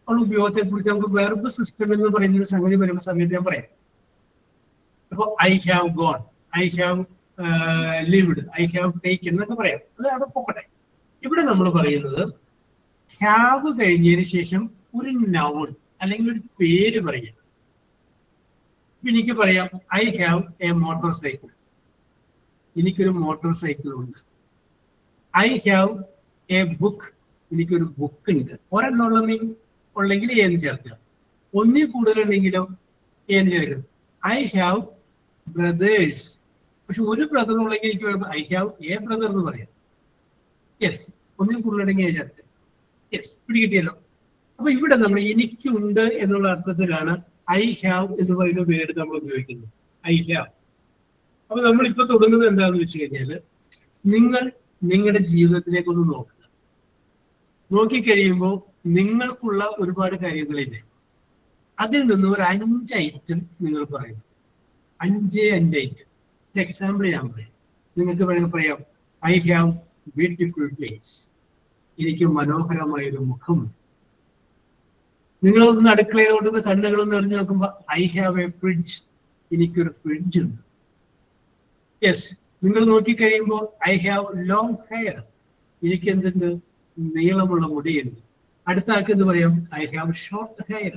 ഉള്ള ഉപയോഗത്തെ കുറിച്ച് നമുക്ക് വെർബ് സിസ്റ്റം എന്ന് പറയുന്ന ഒരു സംഗതി വരുന്ന സമയത്ത് ഞാൻ പറയാം. അപ്പൊ I have gone, I have lived, I have taken എന്നൊക്കെ പറയാം. അത് അവിടെ പോകട്ടെ. ഇവിടെ നമ്മൾ പറയുന്നത് ഹാവ് കഴിഞ്ഞതിന് ശേഷം ഒരു നൗൺ അല്ലെങ്കിൽ ഒരു പേര് പറയാം. എനിക്ക് പറയാം, I have A motor cycle, എനിക്കൊരു മോട്ടോർ സൈക്കിൾ ഉണ്ട്. ഐ ഹാവ് എ ബുക്ക്, എനിക്കൊരു ബുക്ക് ഉണ്ട്. ഒരെണ്ണം ഉള്ളെങ്കിൽ എന്ന് ചേർക്കാം, ഒന്നിൽ കൂടുതലുണ്ടെങ്കിലോ എന്ന് ചേർക്കാം. ഐ ഹാവ് ബ്രദേഴ്സ്, പക്ഷെ ഒരു ബ്രദർ ഉള്ളെങ്കിൽ എനിക്ക് ഐ ഹാവ് എ ബ്രദർ എന്ന് പറയാം. യെസ്, ഒന്നിൽ കൂടുതലുണ്ടെങ്കിൽ ചേർക്കാം. യെസ്, പിടികിട്ടിയല്ലോ. അപ്പൊ ഇവിടെ നമ്മൾ എനിക്കുണ്ട് എന്നുള്ള അർത്ഥത്തിലാണ് ഐ ഹാവ് എന്ന് പറയുന്ന വേർഡ് നമ്മൾ ഉപയോഗിക്കുന്നത്. I have. അപ്പൊ നമ്മൾ ഇപ്പൊ തുടങ്ങുന്നത് എന്താണെന്ന് വെച്ച് കഴിഞ്ഞാല്, നിങ്ങൾ നിങ്ങളുടെ ജീവിതത്തിലേക്ക് ഒന്ന് നോക്കുക. നോക്കിക്കഴിയുമ്പോൾ നിങ്ങൾക്കുള്ള ഒരുപാട് കാര്യങ്ങളില്ലേ, അതിൽ നിന്ന് ഒരു 5 ഐറ്റം നിങ്ങൾ പറയും. 5 ഐറ്റം. എക്സാമ്പിൾ ഞാൻ പറയാം. നിങ്ങൾക്ക് വേണമെങ്കിൽ പറയാം, ഐ ഹാവ് ബ്യൂട്ടിഫുൾ ഫേസ്, എനിക്ക് മനോഹരമായൊരു മുഖമുണ്ട്. നിങ്ങളൊന്ന് അടുക്കളയിലോട്ട് കണ്ണുകളൊന്ന് എറിഞ്ഞു നോക്കുമ്പോൾ ഐ ഹാവ് എ ഫ്രിഡ്ജ്, എനിക്കൊരു ഫ്രിഡ്ജ് ഉണ്ട്. യെസ്, നിങ്ങൾ നോക്കിക്കഴിയുമ്പോൾ ഐ ഹാവ് ലോങ് ഹെയർ, എനിക്ക് എന്തുണ്ട്? നീളമുള്ള മുടിയുണ്ട്. അടുത്ത ആൾക്ക് എന്ത് പറയാം? ഐ ഹാവ് ഷോർട്ട് ഹെയർ,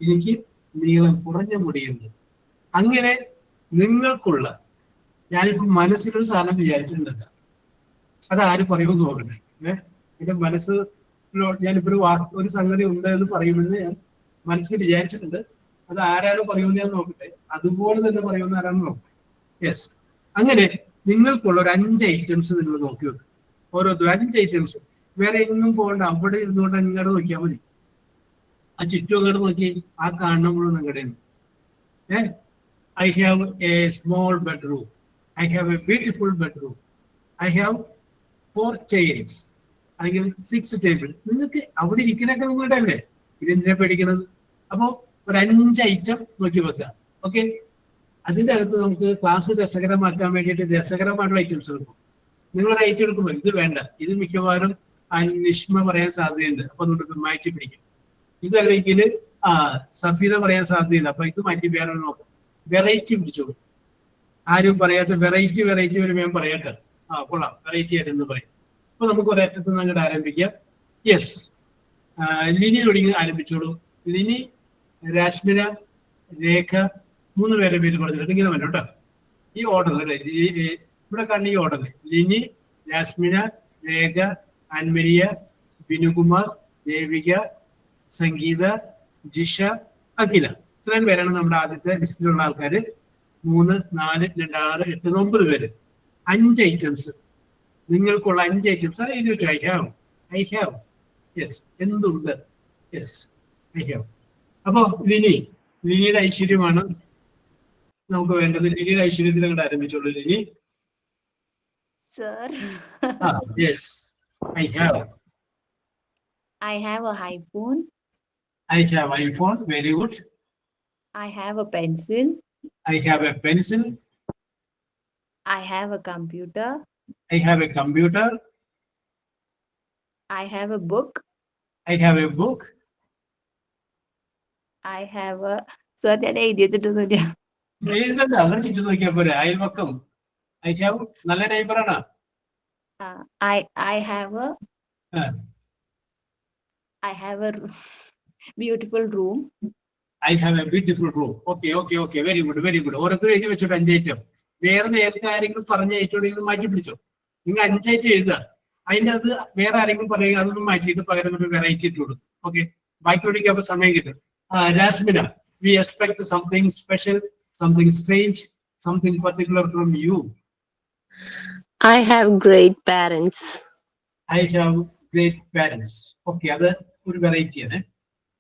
എനിക്ക് നീളം കുറഞ്ഞ മുടിയുണ്ട്. അങ്ങനെ നിങ്ങൾക്കുള്ള, ഞാനിപ്പോ മനസ്സിലൊരു സാധനം വിചാരിച്ചിട്ടുണ്ടല്ല, അത് ആര് പറയുമെന്ന് നോക്കട്ടെ. എന്റെ മനസ്സ് ഞാനിപ്പോ ഒരു സംഗതി ഉണ്ട് എന്ന് പറയുമെന്ന് ഞാൻ മനസ്സിൽ വിചാരിച്ചിട്ടുണ്ട്. അത് ആരാണോ പറയുമെന്ന് ഞാൻ നോക്കട്ടെ, അതുപോലെ തന്നെ പറയുമെന്ന് ആരാണോ നോക്കട്ടെ. യെസ്, അങ്ങനെ നിങ്ങൾക്കുള്ള ഒരു 5 ഐറ്റംസ് നിങ്ങൾ നോക്കി വെക്കും. ഓരോരുത്തരും 5 ഐറ്റംസ്. വേറെ എങ്ങും പോകണ്ട, അവിടെ ഇരുന്നുകൊണ്ട് അങ്ങോട്ട് നോക്കിയാൽ മതി. ആ ചുറ്റും അങ്ങോട്ട് നോക്കി, ആ കാണുന്ന മുഴുവൻ നിങ്ങളുടെയാണ്. I have a small bedroom, I have a beautiful bedroom, I have 4 chairs അല്ലെങ്കിൽ 6 ടേബിൾ. നിങ്ങൾക്ക് അവിടെ ഇരിക്കണൊക്കെ നിങ്ങളുടെ അല്ലേ, ഇതെന്തിനാ പേടിക്കണത്? അപ്പോ ഒരു 5 ഐറ്റം നോക്കി വെക്കുക. ഓക്കെ, അതിന്റെ അകത്ത് നമുക്ക് ക്ലാസ് രസകരമാക്കാൻ വേണ്ടിയിട്ട് രസകരമായിട്ടുള്ള ഐറ്റംസ് എടുക്കും. നിങ്ങൾ റൈറ്റ് എടുക്കുമ്പോൾ ഇത് വേണ്ട, ഇത് മിക്കവാറും നിഷ്മ പറയാൻ സാധ്യതയുണ്ട്, അപ്പൊ നമുക്ക് മാറ്റി പിടിക്കും. ഇതല്ലെങ്കിൽ സഫീദ പറയാൻ സാധ്യതയുണ്ട്, അപ്പൊ ഇത് മാറ്റി വേറെ നോക്കാം. വെറൈറ്റി പിടിച്ചോളൂ. ആരും പറയാത്ത വെറൈറ്റി ഒരു വേഗം പറയട്ടെ. കൊള്ളാം, വെറൈറ്റി ആയിട്ടെന്ന് പറയും. അപ്പൊ നമുക്ക് ഒരറ്റത്ത് നിന്ന് അങ്ങോട്ട് ആരംഭിക്കാം. യെസ്, ലിനി തുടങ്ങി ആരംഭിച്ചോളൂ. ലിനി, രാശ്മിന, രേഖ, 3 പേരുടെ പേര് പറഞ്ഞിട്ട് ഇങ്ങനെ വരും കേട്ടോ. ഈ ഓർഡർ അല്ലേ, ഇവിടെ കാണുന്ന ഈ ഓർഡർ: ലിനി, രാശ്മിന, രേഖ, ആൻമരിയ, ബിനുകുമാർ, ദേവിക, സംഗീത, ജിഷ, അഖില. ഇത്രയും പേരാണ് നമ്മുടെ ആദ്യത്തെ ലിസ്റ്റിലുള്ള ആൾക്കാര്. 3, 4, 2, 6, 8, 9 പേര്. 5 ഐറ്റംസ് നിങ്ങൾക്കുള്ള 5 ഐറ്റംസ് എഴുതി വെച്ചു. ഐ ഹാവ് യെസ്, എന്തുണ്ട്? Yes, I have. അപ്പൊ ലിനിയുടെ ഐശ്വര്യമാണ് നമുക്ക് വേണ്ടത്. ലിനിയുടെ ഐശ്വര്യത്തിൽ അങ്ങോട്ട് ആരംഭിച്ചോളൂ. Lini. Sir, yes, I have. I have a iPhone. I have iPhone. Very good. I have a pencil. I have a pencil. I have a computer. I have a computer. I have a book. I have a book. I have a. Sir, ഞാൻ എഴുതി വെച്ചിട്ടൊന്നുമില്ല. എഴുതണ്ട, അങ്ങനെ ചുറ്റും നോക്കിയാൽ പോരെ. അയൽപക്കം. I have നല്ല നൈബറാണ്. I have a. I have a beautiful room. I have a beautiful room. Okay. Very good. ഓരോരുത്തർ എഴുതി വെച്ചോട്ടെ 5 item. വേറെ നേരത്തെ ആരെങ്കിലും പറഞ്ഞ ഐറ്റം മാറ്റി പിടിച്ചോ. നിങ്ങൾ 5 ഐറ്റം എഴുതുക. അതിൻ്റെ അത് വേറെ ആരെങ്കിലും പറയുക, അതൊന്നും മാറ്റിയിട്ട് പകരം ഒരു വെറൈറ്റി ഇട്ട് കൊടുക്കും. ഓക്കെ, ബാക്കി ഓടിക്കാൻ അപ്പൊ സമയം കിട്ടും. രാസ്മിന, we expect something special, something strange, something particular from you. I have great parents. I have great parents. Okay, അത് ഒരു വെറൈറ്റി ആണ്.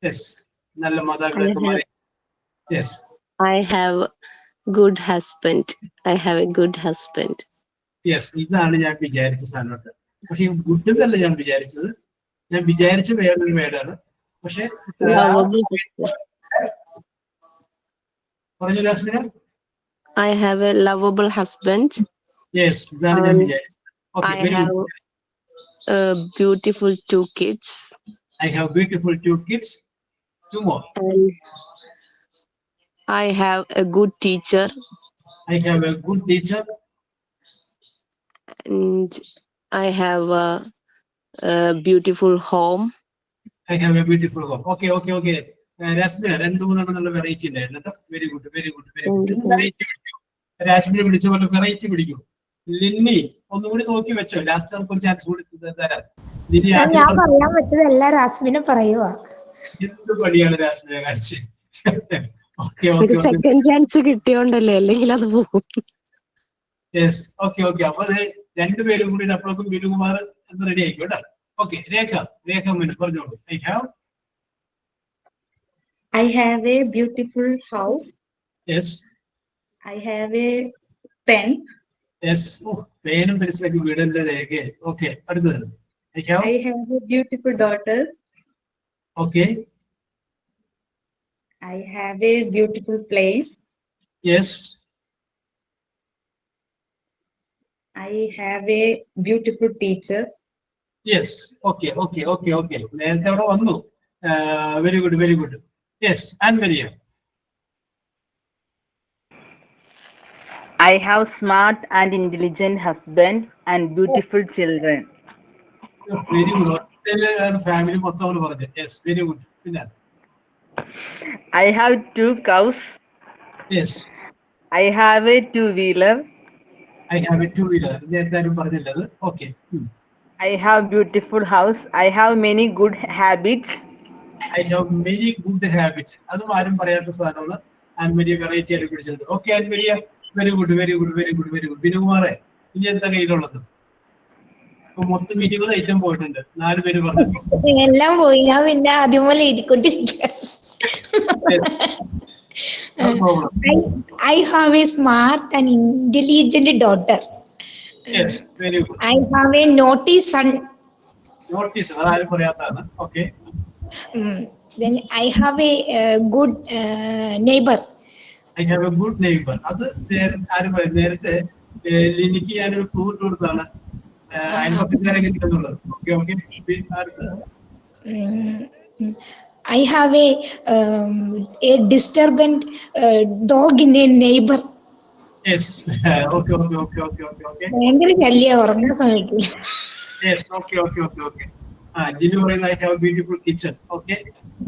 യെസ്, നല്ല മാതാപിതാക്കന്മാരെ. Yes. I have good husband. I have a good husband. Yes, ഇതാണ് ഞാൻ വിചാരിച്ച സാധനം. പക്ഷെ ഗുഡ് എന്നല്ല ഞാൻ വിചാരിച്ചത്. ഞാൻ വിചാരിച്ച വേറൊരു വേർഡാണ്. പക്ഷെ പറഞ്ഞു രാസ്മിന. I have a lovable husband. Yes, ഇതാണ് ഞാൻ വിചാരിച്ചത്. I have beautiful 2 kids. I have beautiful 2 kids. 2 more. And I have a good teacher. I have a good teacher. And I have a beautiful home. I have a beautiful home. Okay. രാസ്മിന 2-3 നല്ല variety ഉണ്ടായിരുന്നു കേട്ടോ. Very good. Variety പിടിക്കും. രാസ്മിനെ പിടിച്ച പോലെ variety പിടിക്കും. ലിന്നി ഒന്നുകൂടി നോക്കി വെച്ചോ. ലാസ്റ്റ് നമുക്ക് ഒരു ചാൻസ് കൂടി തരാം. ലിന്നി ഞാൻ പറയാൻ വെച്ചത് എല്ലാ രാസ്മിനെ പറയുവാ. എന്ത് പണിയാണ് രാസ്മിനെ കാണിച്ചത്? ഓക്കെ. സെക്കൻഡ് ചാൻസ് കിട്ടിയോണ്ടല്ലേ, അല്ലെങ്കിൽ അത് പോകും. Yes, okay. അപ്പൊ അത് 2 പേരും കൂടി അപ്പോഴേക്കും ബിനുകുമാർ എന്ന് റെഡി ആയിക്കോ കേട്ടോ. ഓക്കെ, രേഖ മുന്നേ പറഞ്ഞോളൂ. I have a beautiful house. Yes. I have a pen. Yes. പേനും പെൻസിലൊക്കെ വീടല്ലേ രേഖ. ഓക്കെ, അടുത്തത്. I have a beautiful daughter. Okay. I have a beautiful place. Yes. I have a beautiful teacher. Yes. Okay. നേരത്തെ അവിടെ വന്നു. Very good. Yes, and Maria. I have smart and intelligent husband and beautiful children. Very good. Family മൊത്തം പറഞ്ഞു. Yes, very good. പിന്നെ I have 2 cows. Yes. I have a 2-wheeler. I have a 2-wheeler. നേരത്തെ ആരും പറഞ്ഞില്ല അത്. Okay. I have beautiful house. I have many good habits. I have many good habits. അതും ആരും പറയാത്ത സാധനമാണ്. ആൻമരിയ വെറൈറ്റി ആയിട്ട് പിടിച്ചിട്ടുണ്ട്. Okay, Annmaria very good. ബിനുകുമാറെ, ഇനി എന്താ കയ്യിലുള്ളത്? മൊത്തം 20 ഐറ്റം പോയിട്ടുണ്ട്. 4 പേര് പറഞ്ഞു. എല്ലാം പോയി. ഞാൻ പിന്നെ ആദ്യം പോലെ എഴുതിക്കൊണ്ടിരിക്കുക. I have a smart and intelligent daughter. Yes, very good. I have a naughty son. Notice, അതാരും പറയാത്തതാണ്. Okay. Then I have a good neighbor. I have a good neighbor. അത് ആരും പറയും. നേരത്തെ ലിനിക്ക് ഞാനൊരു ക്ലൂ ഇട്ട് കൊടുത്താണ്. അയൽപക്കക്കാരൊക്കെ എന്നുള്ളത്. Okay okay. അടുത്തത് I have a disturbant dog in a neighbor. Yes. Okay okay okay okay okay okay. ഭയങ്കര ശല്യ, ഉറങ്ങാൻ സമയത്തില്ല. Yes. Okay okay okay okay. Jinu പറയുന്നത് I have a beautiful kitchen. Okay.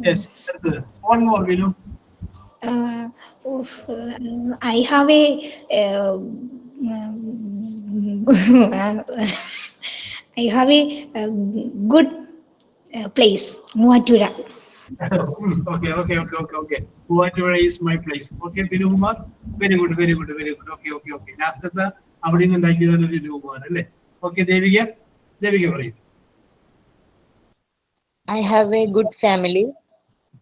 Yes. അടുത്തത് one more Vinu. I have a I have a good place, Muatura. Okay, okay, okay, okay, okay. Whatever is my place. Okay, Binu Kumar. Very good, very good, very good. Okay, okay, okay. Last of the Aberdeen and Binu Kumar. Okay, Devika. Devika, right? I have a good family.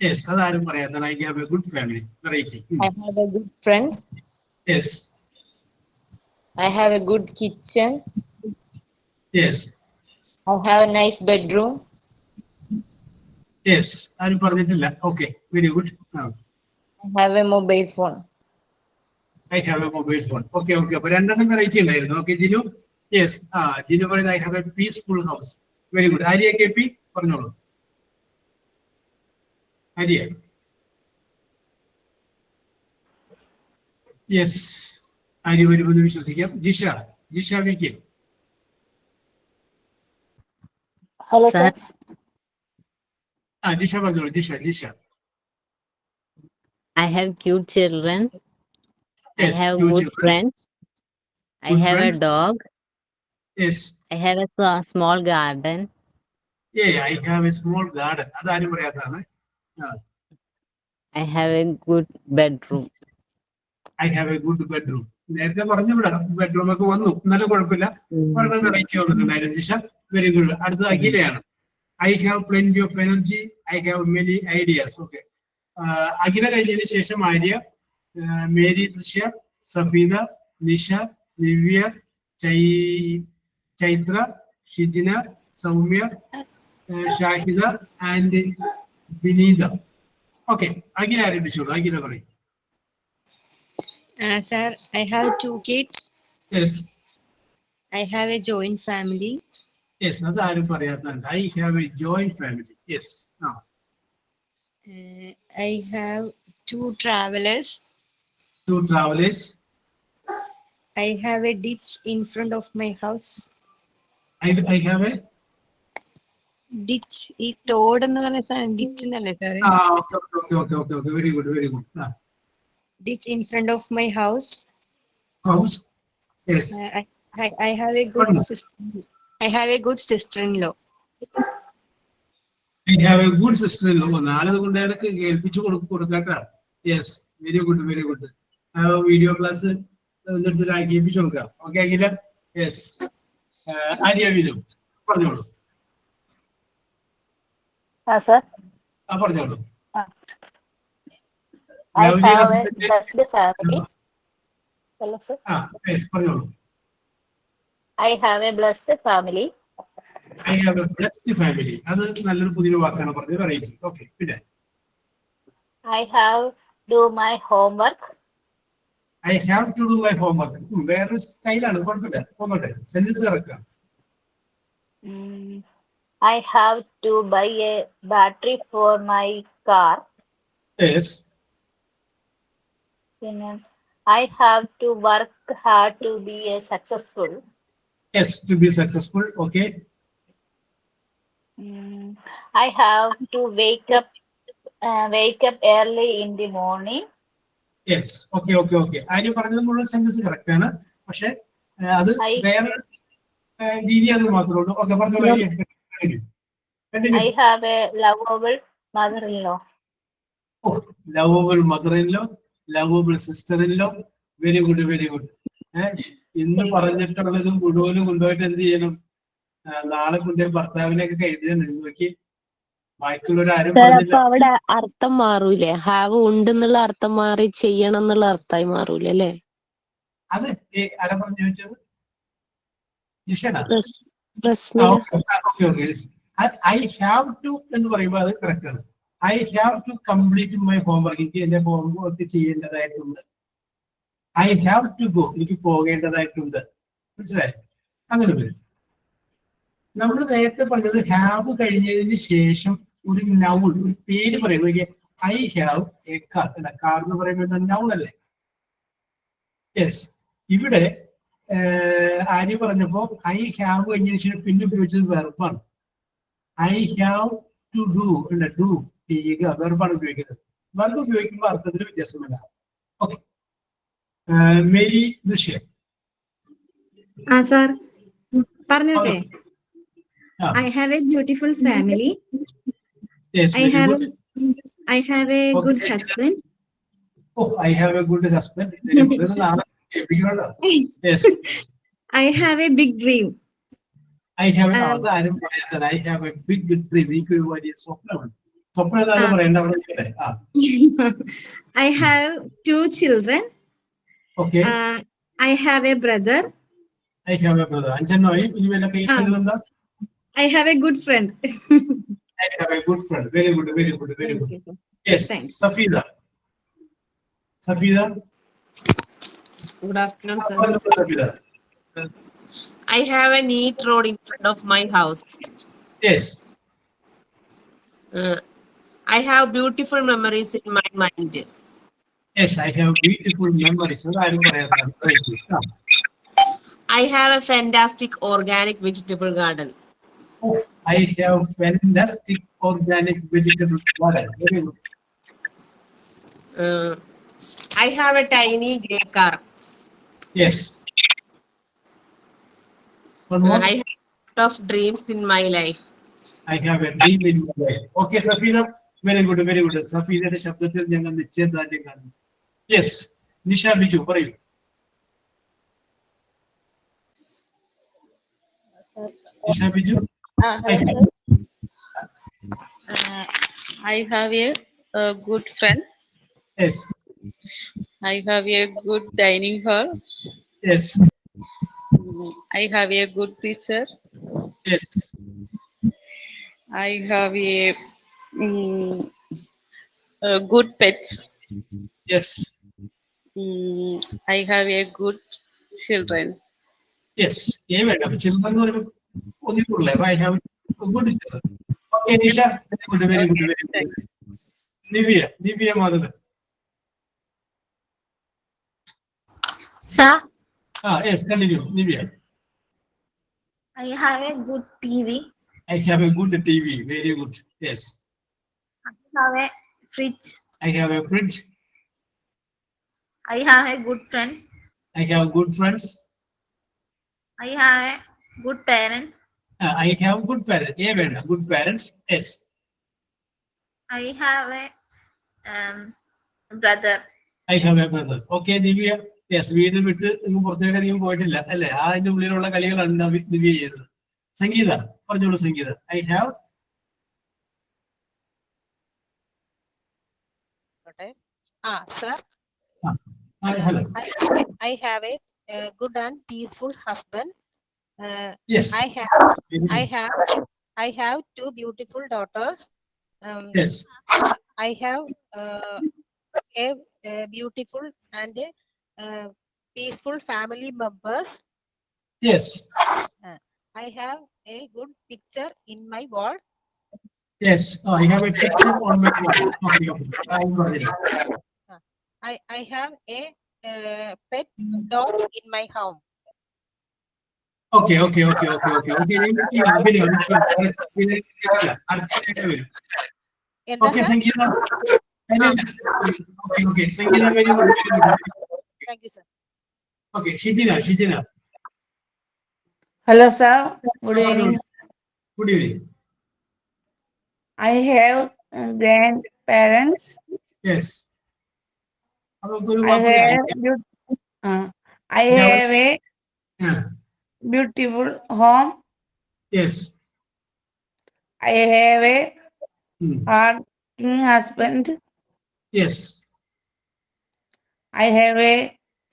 Yes, that's then I have a good family. Right. I have a good friend. Yes. I have a good kitchen. Yes. I have a nice bedroom. Yes. Okay, very good. I have a mobile phone. I have a mobile phone. Okay, okay. But okay, Jinu. Yes. Jinu, I have a peaceful house. Very good. Idea KP? Idea. Yes. Idea very good. Jisha. Jisha Viki. Hello, sir. Jisha. I have cute children. Yes, I have cute good children. friends. I Good have friends. a dog. Yes. I have a small garden. Yeah, I have a small garden. I have a good bedroom. I have a good bedroom. നേരത്തെ പറഞ്ഞു വിടാം, bedroom ഒക്കെ വന്നു, എന്നാലും കുഴപ്പമില്ല. Variety വന്നിട്ടുണ്ടായിരുന്നു Jisha. Very good. അടുത്തത് അഖിലയാണ്. I have plenty of energy. I have many ideas. Okay. അഖില കഴിഞ്ഞതിന് ശേഷം Arya, Mary, Drishya, Safeeda, Nisha, Divya, Chaithra, Shijina, Soumya, Shahida and Vineetha. Okay, Akhila ആരംഭിച്ചോളൂ. അഖില പറയും. Sir, I have 2 kids. Yes. I have a joint family. Yes, അത് ആരും പറയാത്തതുണ്ട്. I have a joint family. Yes. I have 2 travelers. 2 travelers. I have a ditch in front of my house. I have a ditch. ഈ തോട് എന്ന് പറഞ്ഞ സാധനം ditch എന്നല്ലേ sir? Okay. Very good. Ditch in front of my house. House. Yes. I have a good sister. I have a good sister-in-law. I have a good sister-in-law. നാളെ കൊണ്ട് എനിക്ക് കേൾപ്പിച്ചു കൊടുക്കട്ടെ. Yes, very good. Video class കേൾപ്പിച്ചു കൊടുക്കാം. Okay അഖില. Yes. Arya Vinu പറഞ്ഞോളൂ. Sir. പറഞ്ഞോളൂ. I have a blessed family. Hello, sir. Yes, പറഞ്ഞോളൂ. I have a blessed family. I have a blessed family. അത് നല്ലൊരു പുതിയ വാക്കാണ് പറഞ്ഞത്. വെറൈറ്റി. ഓക്കെ, പിന്നെ I have do my homework. I have to do my homework. വേറൊരു സ്റ്റൈലാണ്, കുഴപ്പമില്ല. പോകട്ടെ, സെന്റൻസ് കറക്റ്റ് ആണ്. I have to buy a battery for my car. Yes. I have to work hard to be successful. Yes, to be successful. Okay. I have to wake up early in the morning. Yes. Okay. Arya പറഞ്ഞത് മുഴുവൻ sentence correct ആണ്, പക്ഷെ അത് വേറെ രീതിയാണെന്ന് മാത്രമേ ഉള്ളൂ. Okay, പറഞ്ഞോളൂ. I have a lovable mother-in-law. Oh, lovable mother-in-law, lovable sister-in-law. Very good. ഇന്ന് പറഞ്ഞിട്ടുള്ളത് മുഴുവനും കൊണ്ടുപോയിട്ട് എന്ത് ചെയ്യണം? നാളെ കൊണ്ടുപോയി ഭർത്താവിനെയൊക്കെ എഴുതിയാണ് നോക്കി. ബാക്കിയുള്ളവർ ആരും പറഞ്ഞില്ല. അവിടെ അർത്ഥം മാറൂലേ? ഹാവ് ഉണ്ടെന്നുള്ള അർത്ഥം മാറി ചെയ്യണം എന്നുള്ള അർത്ഥമായി മാറൂലേ അല്ലേ? അത് ആരാ പറഞ്ഞു ചോദിച്ചത്? ജിഷന. I have to എന്ന് പറയുമ്പോൾ അത് കറക്റ്റ് ആണ്. I have to complete my homework. എനിക്ക് എന്റെ ഹോംവർക്ക് ചെയ്യേണ്ടതായിട്ടുണ്ട്. I have to go. എനിക്ക് പോകേണ്ടതായിട്ടുണ്ട്. മനസ്സിലായി? അങ്ങനെ വരും. നമ്മൾ നേരത്തെ പറഞ്ഞത് ഹാവ് കഴിഞ്ഞതിന് ശേഷം ഒരു നൗൺ, ഒരു പേര് പറയുന്നത്. I have A car. Car എന്ന് പറയുന്നത് നൗൺ അല്ലേ? യെസ്. ഇവിടെ ആര്യ പറഞ്ഞപ്പോ ഐ ഹാവ് കഴിഞ്ഞതിന് ശേഷം പിന്നെ ഉപയോഗിച്ചത് വെർബാണ്. ഐ ഹാവ് ടു ഡു അല്ല, ഡു ചെയ്യുക, വെർബാണ് ഉപയോഗിക്കുന്നത്. വെർബ് ഉപയോഗിക്കുമ്പോൾ അർത്ഥത്തിൽ വ്യത്യാസമില്ല. ഓക്കെ. മേരി ദൃശ്യ. സാർ പറഞ്ഞോട്ടെ. I have a beautiful family. Yes, I have good. I have a good husband. Oh, I have a good husband. Yes. I have a big dream. I have a I have a big dream. I have 2 children. Okay. I have a brother. I have a brother. I have a good friend. I have a good friend. Very good, very good, very good. Okay, Yes, thanks. Safida. Safida. Good afternoon, sir. Safida. I have a neat road in front of my house. Yes. I have beautiful memories in my mind. Yes, I have beautiful memories. I have a fantastic organic vegetable garden. Oh, I have fantastic organic vegetable garden. Very good. I have a tiny grey car. Yes. One more. I have a lot of dreams in my life. I have a dream in my life. Okay, Safida. Very good, very good. Safida യുടെ ശബ്ദത്തിൽ ഞങ്ങൾ നിശ്ചയദാർഢ്യം കാണുന്നു. Yes. Nisha Biju പറയൂ. Nisha Biju. I have a good friend. Yes. I have a good dining hall. Yes. I have a good teacher. Yes. I have a good pet. Yes. I have a good children. Yes. Children only good life. I have a good children. Okay, Nisha. Very good, very good, very good. Nivya Madhavan. Sir, Yes, continue, Nivya. I have a good TV. I have a good TV. Very good. Yes. I have a fridge. I have a fridge. I have a good friends. I have good friends. I have a good parents. I have good parents. Yeah, good parents. Yes. I have a brother. I have a brother. Okay, Nivya. Yes, വീട് വിട്ട് പുറത്തേക്ക് അധികം പോയിട്ടില്ല അല്ലെ? അതിന്റെ ഉള്ളിലുള്ള കളികളാണ് ദിവ്യ ചെയ്തത്. സംഗീത പറഞ്ഞോളൂ. സംഗീത. I have. Sir. Hello. I have a good and peaceful husband. Yes. I have 2 beautiful daughters. Yes. I have a beautiful and peaceful family members. Yes. I have a good picture in my wall. Yes. I have a picture on my wall. Okay. I have a pet dog in my home. Okay. Okay. Sangeeta. Okay. Sangeeta, very good. Thank you, sir. Okay, Shijina. Hello, sir. Good evening. Good evening. I have grandparents. Yes. I have a beautiful home. Yes. I have a hardworking husband. Yes. I have a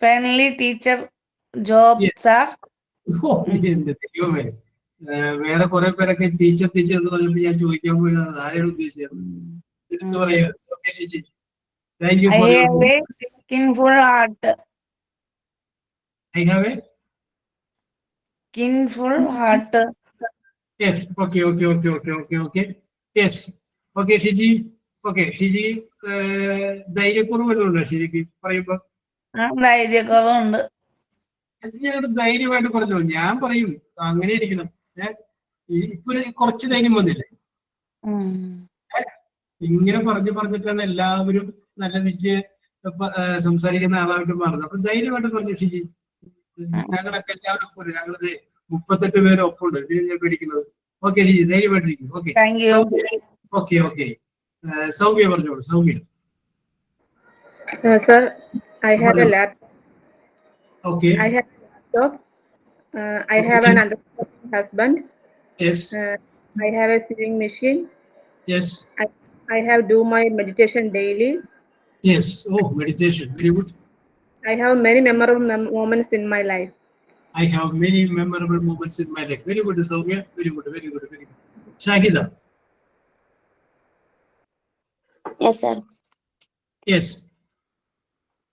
friendly teacher job, yes. sir. വേറെ കുറെ പേരൊക്കെ teacher എന്ന് പറഞ്ഞപ്പോ ഞാൻ ചോദിക്കാൻ പോയതാണ് ആരെയാണ് ഉദ്ദേശിച്ചത്. Thank you for your kinful heart. I have a kinful heart. Yes. Okay. Yes. Okay, Shiji. Okay, Shiji. ധൈര്യക്കുറവല്ലോ ഷിജിക്ക് പറയുമ്പോ ധൈര്യക്കുറവുണ്ട്. ഞങ്ങളുടെ ധൈര്യമായിട്ട് പറഞ്ഞോ. ഞാൻ പറയും അങ്ങനെ ഇരിക്കണം. ഇപ്പൊ കുറച്ച് ധൈര്യം വന്നില്ലേ? ഇങ്ങനെ പറഞ്ഞിട്ടാണ് എല്ലാവരും നല്ല വിജയ സംസാരിക്കുന്ന ആളായിട്ട് മാറുന്നത്. അപ്പൊ ധൈര്യമായിട്ട് പറഞ്ഞു ഷിജി. ഞങ്ങളൊക്കെ എല്ലാവരും ഒപ്പം ഞങ്ങളത് 38 പേര് ഒപ്പമുണ്ട്. ഇതിന് പേടിക്കുന്നത്. ഓക്കെ ഷിജി, ധൈര്യമായിട്ടിരിക്കും. Okay okay. സൗമ്യ പറഞ്ഞോളൂ. Soumya. Sir, I have a laptop. Okay. I have a laptop. I have an understanding husband. Yes. I have a sewing machine. Yes. I have do my meditation daily. Yes. Oh, meditation. Very good. I have many memorable moments in my life. I have many memorable moments in my life. Very good, Soumya. Very good. Shahida. Yes, sir. Yes.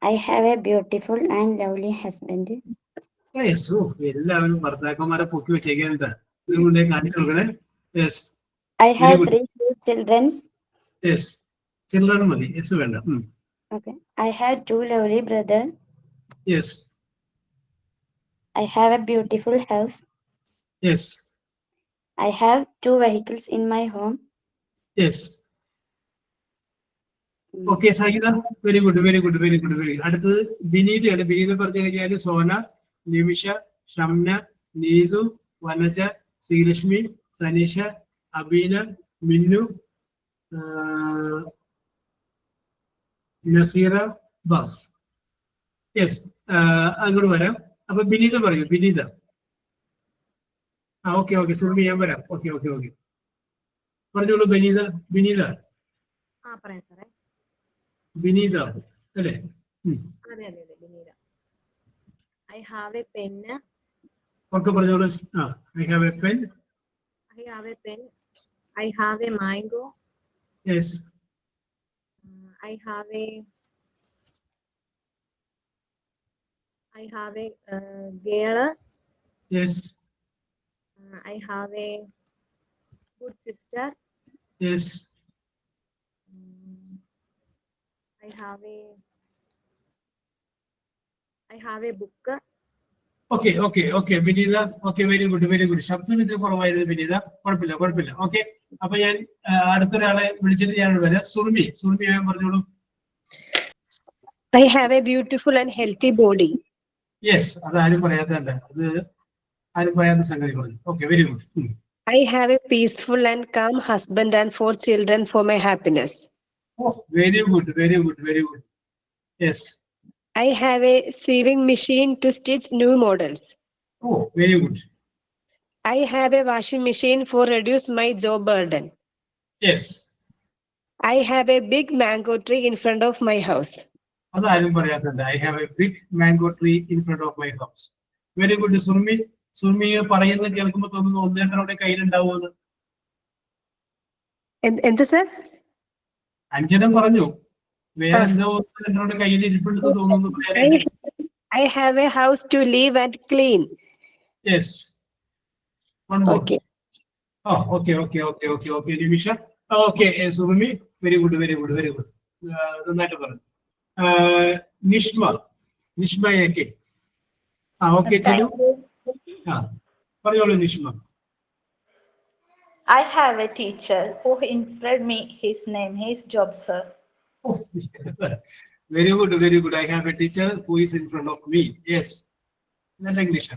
I have a beautiful and lovely husband. Yes. Oh, എല്ലാവരും ഭർത്താക്കന്മാരെ പൊക്കി വെച്ചേക്കാനുണ്ട്. ഇതുകൊണ്ട് കാണിക്കണേ. Yes. I have 3 children. Yes. Children മതി. Yes വേണ്ട. Okay. I have 2 lovely brothers. Yes. I have a beautiful house. Yes. I have 2 vehicles in my home. Yes. Okay, Shahida. Very good. അടുത്തത് ബിനീതയാണ്. ബിനീത പറഞ്ഞു കഴിഞ്ഞാൽ സോന, നിമിഷ, ഷംന, നീതു, വനജ, ശ്രീലക്ഷ്മി, സനീഷ, അബീന, മിന്നു, നസീറ, ബാസ്. യെസ്, അങ്ങോട്ട് വരാം. അപ്പൊ ബിനീത പറയൂ. Bineetha. Okay Surmi, ഞാൻ വരാം. ഓക്കെ പറഞ്ഞോളൂ. ബിനീത. പറയാം സാറേ. ബിനീത അല്ലേ? അതെ Bineetha. I have a pen. ഒക്കെ പറഞ്ഞോളൂ. I have a pen. I have a mango. Yes. I have a girl. Yes. I have a good sister. Yes. I have a book. Okay, Bineetha. Okay, very good. ശബ്ദം ഇത്തിരി കുറവായിരുന്നു ബിനീത. കുഴപ്പമില്ല. Okay, അപ്പൊ ഞാൻ അടുത്തൊരാളെ വിളിച്ചിട്ട് ഞാൻ വരാം. സുർമി ഞാൻ പറഞ്ഞോളൂ. I have a beautiful and healthy body. Yes, അത് ആരും പറയാത്തതുണ്ട്. അത് ആരും പറയാത്ത സംഗതികളാണ്. Okay, very good. I have a peaceful and calm husband and 4 children for my happiness. Oh, very good. Yes. I have a sewing machine to stitch new models. Oh, very good. I have a washing machine for reduce my job burden. Yes. I have a big mango tree in front of my house. അത് ആരും പറയാത്തുണ്ട്. I have a big mango tree in front of my house. Very good, Surmi പറയുന്നത് കേൾക്കുമ്പോ തോന്നുന്നു 1-2 കയ്യിലുണ്ടാവുമെന്ന്. എന്താ sir? 5 പറഞ്ഞു. വേറെ എന്തോ 1-2 കയ്യിൽ ഇരിപ്പുണ്ടെന്ന് തോന്നുന്നു. I have a house to live and clean. Yes. One more. Okay. Okay, Nimisha. Okay, Surmi. Very good. നന്നായിട്ട് പറഞ്ഞു. നിഷ്മയൊക്കെ. ഓക്കെ, ചെല്ലു. പറഞ്ഞോളൂ Nishma. I have a teacher who inspired me. His name is Job, sir. Oh, very good. I have a teacher who is in front of me. Yes. That's English.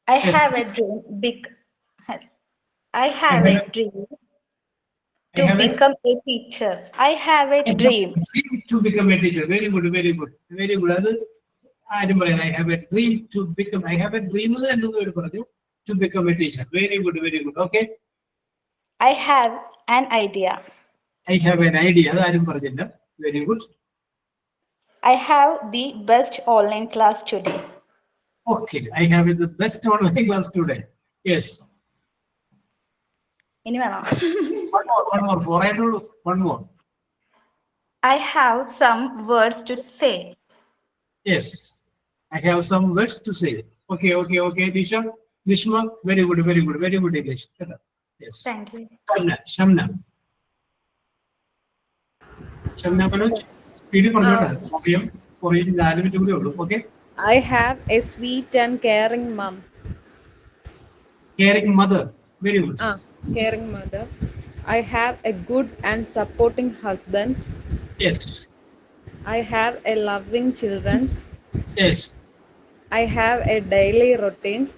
I have a dream to become a teacher. I have a dream to become a teacher. Very good. അത് ആരും പറയാം. I have a dream to become. I have a dream എന്നൊരു പറഞ്ഞു. To become a teacher. Very good. Okay. I have an idea. I have an idea. അത് ആരും പറഞ്ഞില്ല. Very good. I have the best online class today. Okay. I have the best online class today. Yes. ഇനി വേണോ? One more. One more. I have some words to say. Yes. I have some words to say. Okay, Nisha. Grishma, very good, very good, very good English. Yes. Thank you. Shamna. Shamna Manoj, speedy for okay? I have a sweet and caring mom. Caring mother, very good. Caring mother. I have a good and supporting husband. Yes. I have a loving children. Yes. I have a daily routine.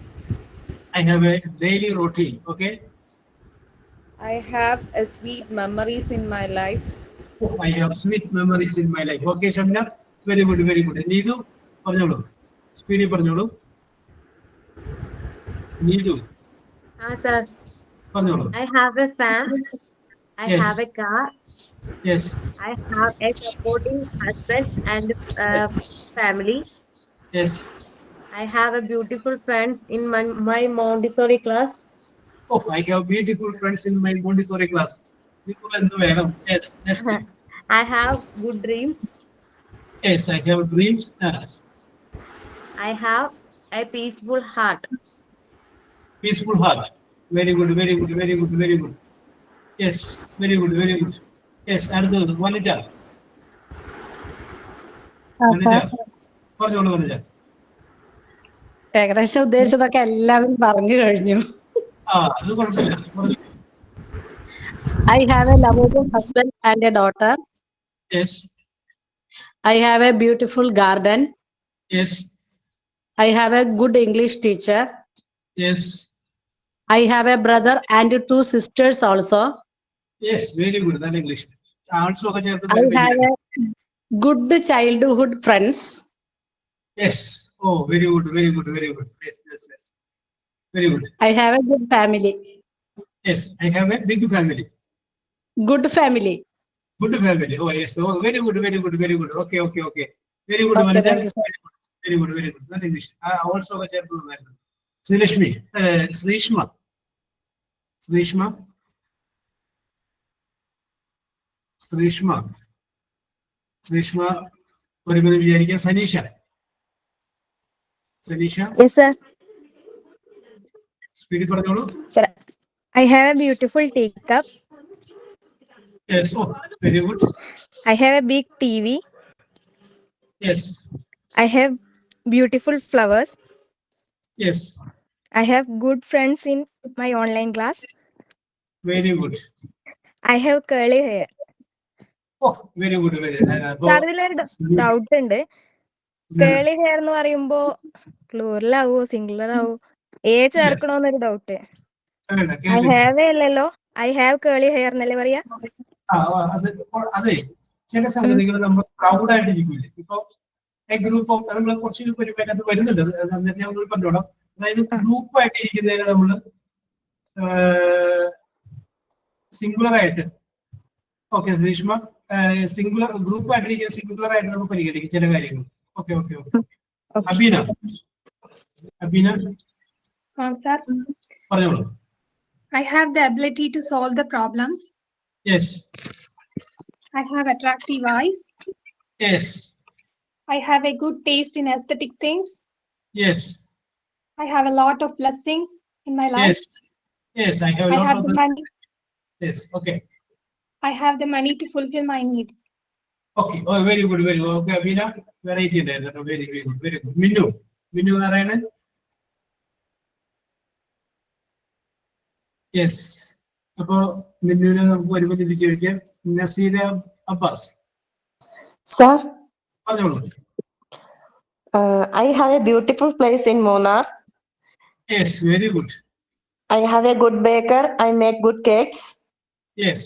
I have a daily routine, okay? I have a sweet memories in my life. I have sweet memories in my life. Okay, Shamna, very good, very good. Needu, parnolu. Speedy parnolu. Needu. Sir. Parnolu. I have a fan. I Yes. have a car. Yes. I have a supporting husband and family. Yes. I have a beautiful friends in my Montessori class. Oh, I have beautiful friends in my Montessori class. Yes. Next. I have good dreams. Yes, I have dreams. Yes. I have a peaceful heart. Peaceful heart. Very good, very good, very good, very good. Yes, very good, very good. Yes, അടുത്തത് വനജ. വനജ. പറഞ്ഞോളൂ വനജ. ഏകദേശം ഉദ്ദേശിച്ചതൊക്കെ എല്ലാവരും പറഞ്ഞു കഴിഞ്ഞു. അത് കുഴപ്പമില്ല. I have a lovable husband and a daughter. Yes. I have a beautiful garden. Yes. I have a good English teacher. Yes. I have a brother and 2 sisters also. Yes, very good. That English. Also, I have a good childhood friends. Yes. Oh, very good, very good, very good. Yes, yes, yes. Very good. I have a good family. Yes, I have a big family. Good family. Good family. Oh, yes. Oh, very good, very good, very good. Okay, okay, okay. Very good, Okay, thank you, sir. very good, very good. That English. Also, Srilashmi, Srishma. Srishma. Srishma. Srishma. Sanisha. Sanisha. Yes, sir. Speedy parnolu. Sir, I have a beautiful teacup. Yes. Oh, very good. I have a big TV. Yes. I have beautiful flowers. Yes. I have good friends in my online class. Very good. I have curly hair. Oh, very good, very good. Sir, ഇതിലൊരു doubt ഉണ്ട്. Curly hair എന്ന് പറയുമ്പോ plural ആവോ singular ആവോ ചേർക്കണോന്നൊരു doubt. I have അല്ലല്ലോ, I have curly hair എന്നല്ലേ പറയാ? അതെ, ചില സംഗതികൾ നമ്മൾ പ്രൗഡ് ആയിട്ടിരിക്കില്ലേ. ഇപ്പൊ ഗ്രൂപ്പ് നമ്മൾ കുറച്ച് പരിപാടി വരുന്നുണ്ട്. ഞാൻ പറഞ്ഞോളാം. അതായത് ഗ്രൂപ്പ് ആയിട്ടിരിക്കുന്നതിന് നമ്മള് സിംഗുലർ ആയിട്ട്, ഓക്കെ ശ്രീഷ്മ, സിംഗുലർ ഗ്രൂപ്പ് ആയിട്ടിരിക്കുന്ന സിംഗുലർ ആയിട്ട് നമുക്ക് പരിഗണിക്കും ചില കാര്യങ്ങൾ. Okay okay okay. Abeena, Abeena sir. പറഞ്ഞോളൂ. I have the ability to solve the problems. Yes. I have attractive eyes. Yes. I have a good taste in aesthetic things. Yes. I have a lot of blessings in my life. Yes. Yes, I have a lot of the money. Yes, okay. I have the money to fulfill my needs. Okay. Oh, very good, very good. Okay, Abina, variety there. Very, very good, very good. Minnu, Minnu Narayanan. Yes. അപ്പോ മിന്നുവിനെ നമുക്ക് ഒരുമിച്ച് ചോദിക്കാം. നസീര Abbas. Sir, പറഞ്ഞോളൂ. I have a beautiful place in Munnar. Yes, very good. I have a good baker. I make good cakes. Yes.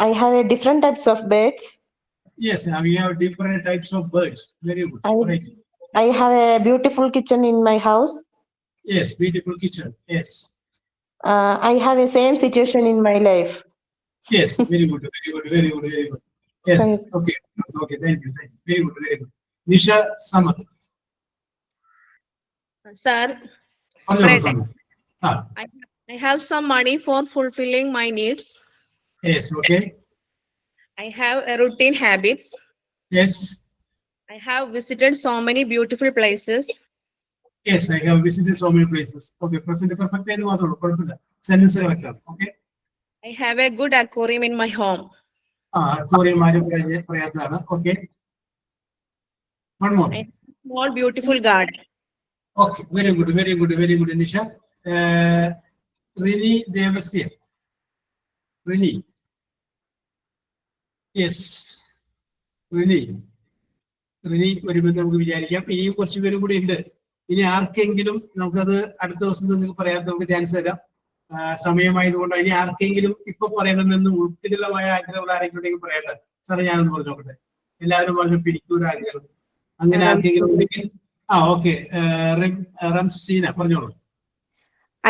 I have a different types of birds. Yes, we have different types of birds. Very good. Right. I have a beautiful kitchen in my house. Yes, beautiful kitchen. Yes. I have a same situation in my life. Yes, very good, very good, very good, very good. Yes, okay, okay, thank you, very good, very good. Nisha Samath. Sir, I have some money for fulfilling my needs. Yes, okay. I have a routine habits. Yes. I have visited so many beautiful places. Yes, I have visited so many places. Okay, present perfect ആയത് മാത്രമേ ഉള്ളൂ, കുഴപ്പമില്ല. Sentence correct ആണ്. Okay. I have a good aquarium in my home. Aquarium ആരും പറയാത്തതാണ്. Okay. One more. I have a small beautiful garden. Okay, very good, very good, very good, Nisha. Rini Devasya. Rini. Yes. Rini. Rini വരുമ്പോൾ നമുക്ക് വിചാരിക്കാം. ഇനിയും കുറച്ച് പേരും കൂടി ഉണ്ട്. ഇനി ആർക്കെങ്കിലും നമുക്കത് അടുത്ത ദിവസം നിങ്ങൾക്ക് പറയാൻ നമുക്ക് ചാൻസ് തരാം. സമയമായതുകൊണ്ട് ഇനി ആർക്കെങ്കിലും ഇപ്പൊ പറയണമെന്ന് ഉൾപ്പെടെയുള്ളമായ ആഗ്രഹമുള്ള ആരെങ്കിലും പറയട്ടെ. സാറേ ഞാനൊന്ന് പറഞ്ഞു നോക്കട്ടെ. എല്ലാവരും പറഞ്ഞു പിടിക്കൂര ആഗ്രഹം. അങ്ങനെ ആർക്കെങ്കിലും ഉണ്ടെങ്കിൽ ഓക്കെ. റംസീന പറഞ്ഞോളൂ.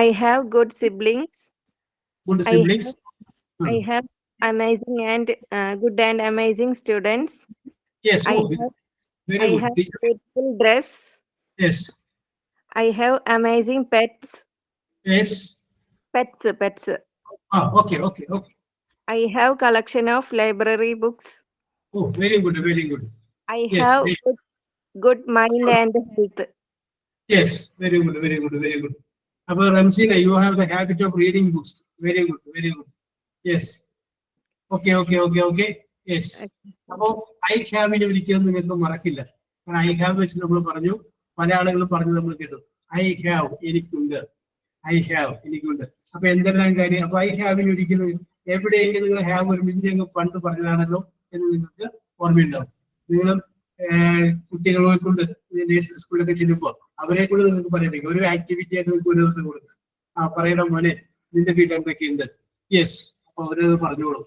I have good siblings. Good siblings. I have amazing and good and amazing students. Yes. Very good. have beautiful dress. Yes. I have amazing pets. Yes. Pets. Okay. I have collection of library books. Oh, very good, very good. I have good mind and health. Yes, very good, very good, very good. Abba Ramsina, you have the habit of reading books. Very good, very good. Yes. Okay. Yes. About I have in a Marakilla. And I have which number പറഞ്ഞു പല ആളുകളും പറഞ്ഞു നമ്മൾ കേട്ടു. I have എനിക്കുണ്ട്. I have എനിക്കുണ്ട്. അപ്പൊ എന്തെല്ലാം കാര്യം അപ്പൊ I have ഒരിക്കലും എവിടെയെങ്കിലും നിങ്ങൾ ഹാവ് ഒരുമിച്ച് ഞങ്ങൾ പണ്ട് പറഞ്ഞതാണല്ലോ എന്ന് നിങ്ങൾക്ക് ഓർമ്മയുണ്ടാവും. നിങ്ങളും കുട്ടികളെ കൊണ്ട് നേഴ്സറി സ്കൂളിലൊക്കെ ചെല്ലുമ്പോൾ അവരെ കൂടെ നിങ്ങൾക്ക് പറയാം ഒരു ആക്ടിവിറ്റി ആയിട്ട് നിങ്ങൾക്ക് ഒരു ദിവസം കൊടുക്കുക. പറയണം മോനെ നിന്റെ വീട്ടിൽ എന്തൊക്കെയുണ്ട്. യെസ്. അപ്പൊ അവരത് പറഞ്ഞോളൂ.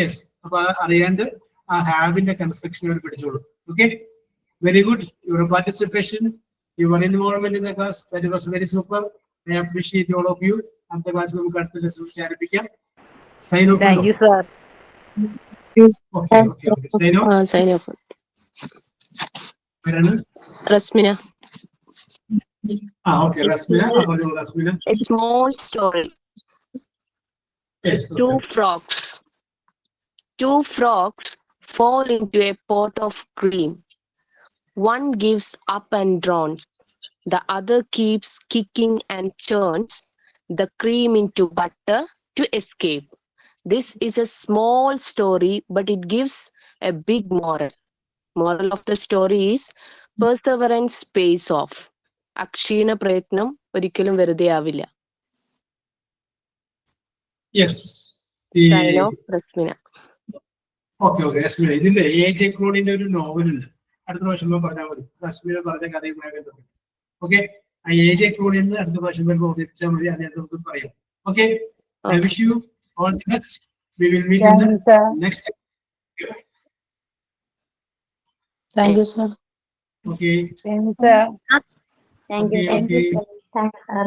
യെസ്. അപ്പൊ അറിയാണ്ട് ആ ഹാവിന്റെ കൺസ്ട്രക്ഷൻ അവർ പഠിച്ചോളൂ. Okay. Very good. Your participation, your involvement in the class, that was very super. I appreciate all of you. And the class will cut the lessons. Sign off. Thank you, sir. Okay. Sign off. Sign off. Rasmina. Okay, Rasmina. Rasmina. A small story. Yes. Okay. Two frogs fall into a pot of cream. One gives up and drowns. The other keeps kicking and churns the cream into butter to escape. This is a small story, but it gives a big moral. Moral of the story is perseverance pays off. അക്ഷീണ പ്രയത്നം ഒരിക്കലും വെറുതെ ആവില്ല. Yes. Sign off, Rasmina. Okay, Rasmina. ഇതിന്റെ AJ ക്രോണിന്റെ ഒരു നോവലുണ്ട്. അടുത്ത പ്രാവശ്യം പറഞ്ഞാൽ മതി. റസ്മീന പറഞ്ഞ കഥയുമായി ബന്ധപ്പെട്ട്. ഓക്കെ. ആ AJ ക്രോണിന്ന് അടുത്ത പ്രാവശ്യം വരുമ്പോൾ ഓർമ്മിച്ചാൽ മതി. അദ്ദേഹത്തെ നമുക്ക് പറയാം. Okay. I wish you all the best. We will meet in the next. Thank you, sir. Okay. Thank you, sir. Thank you, sir. Thanks, sir.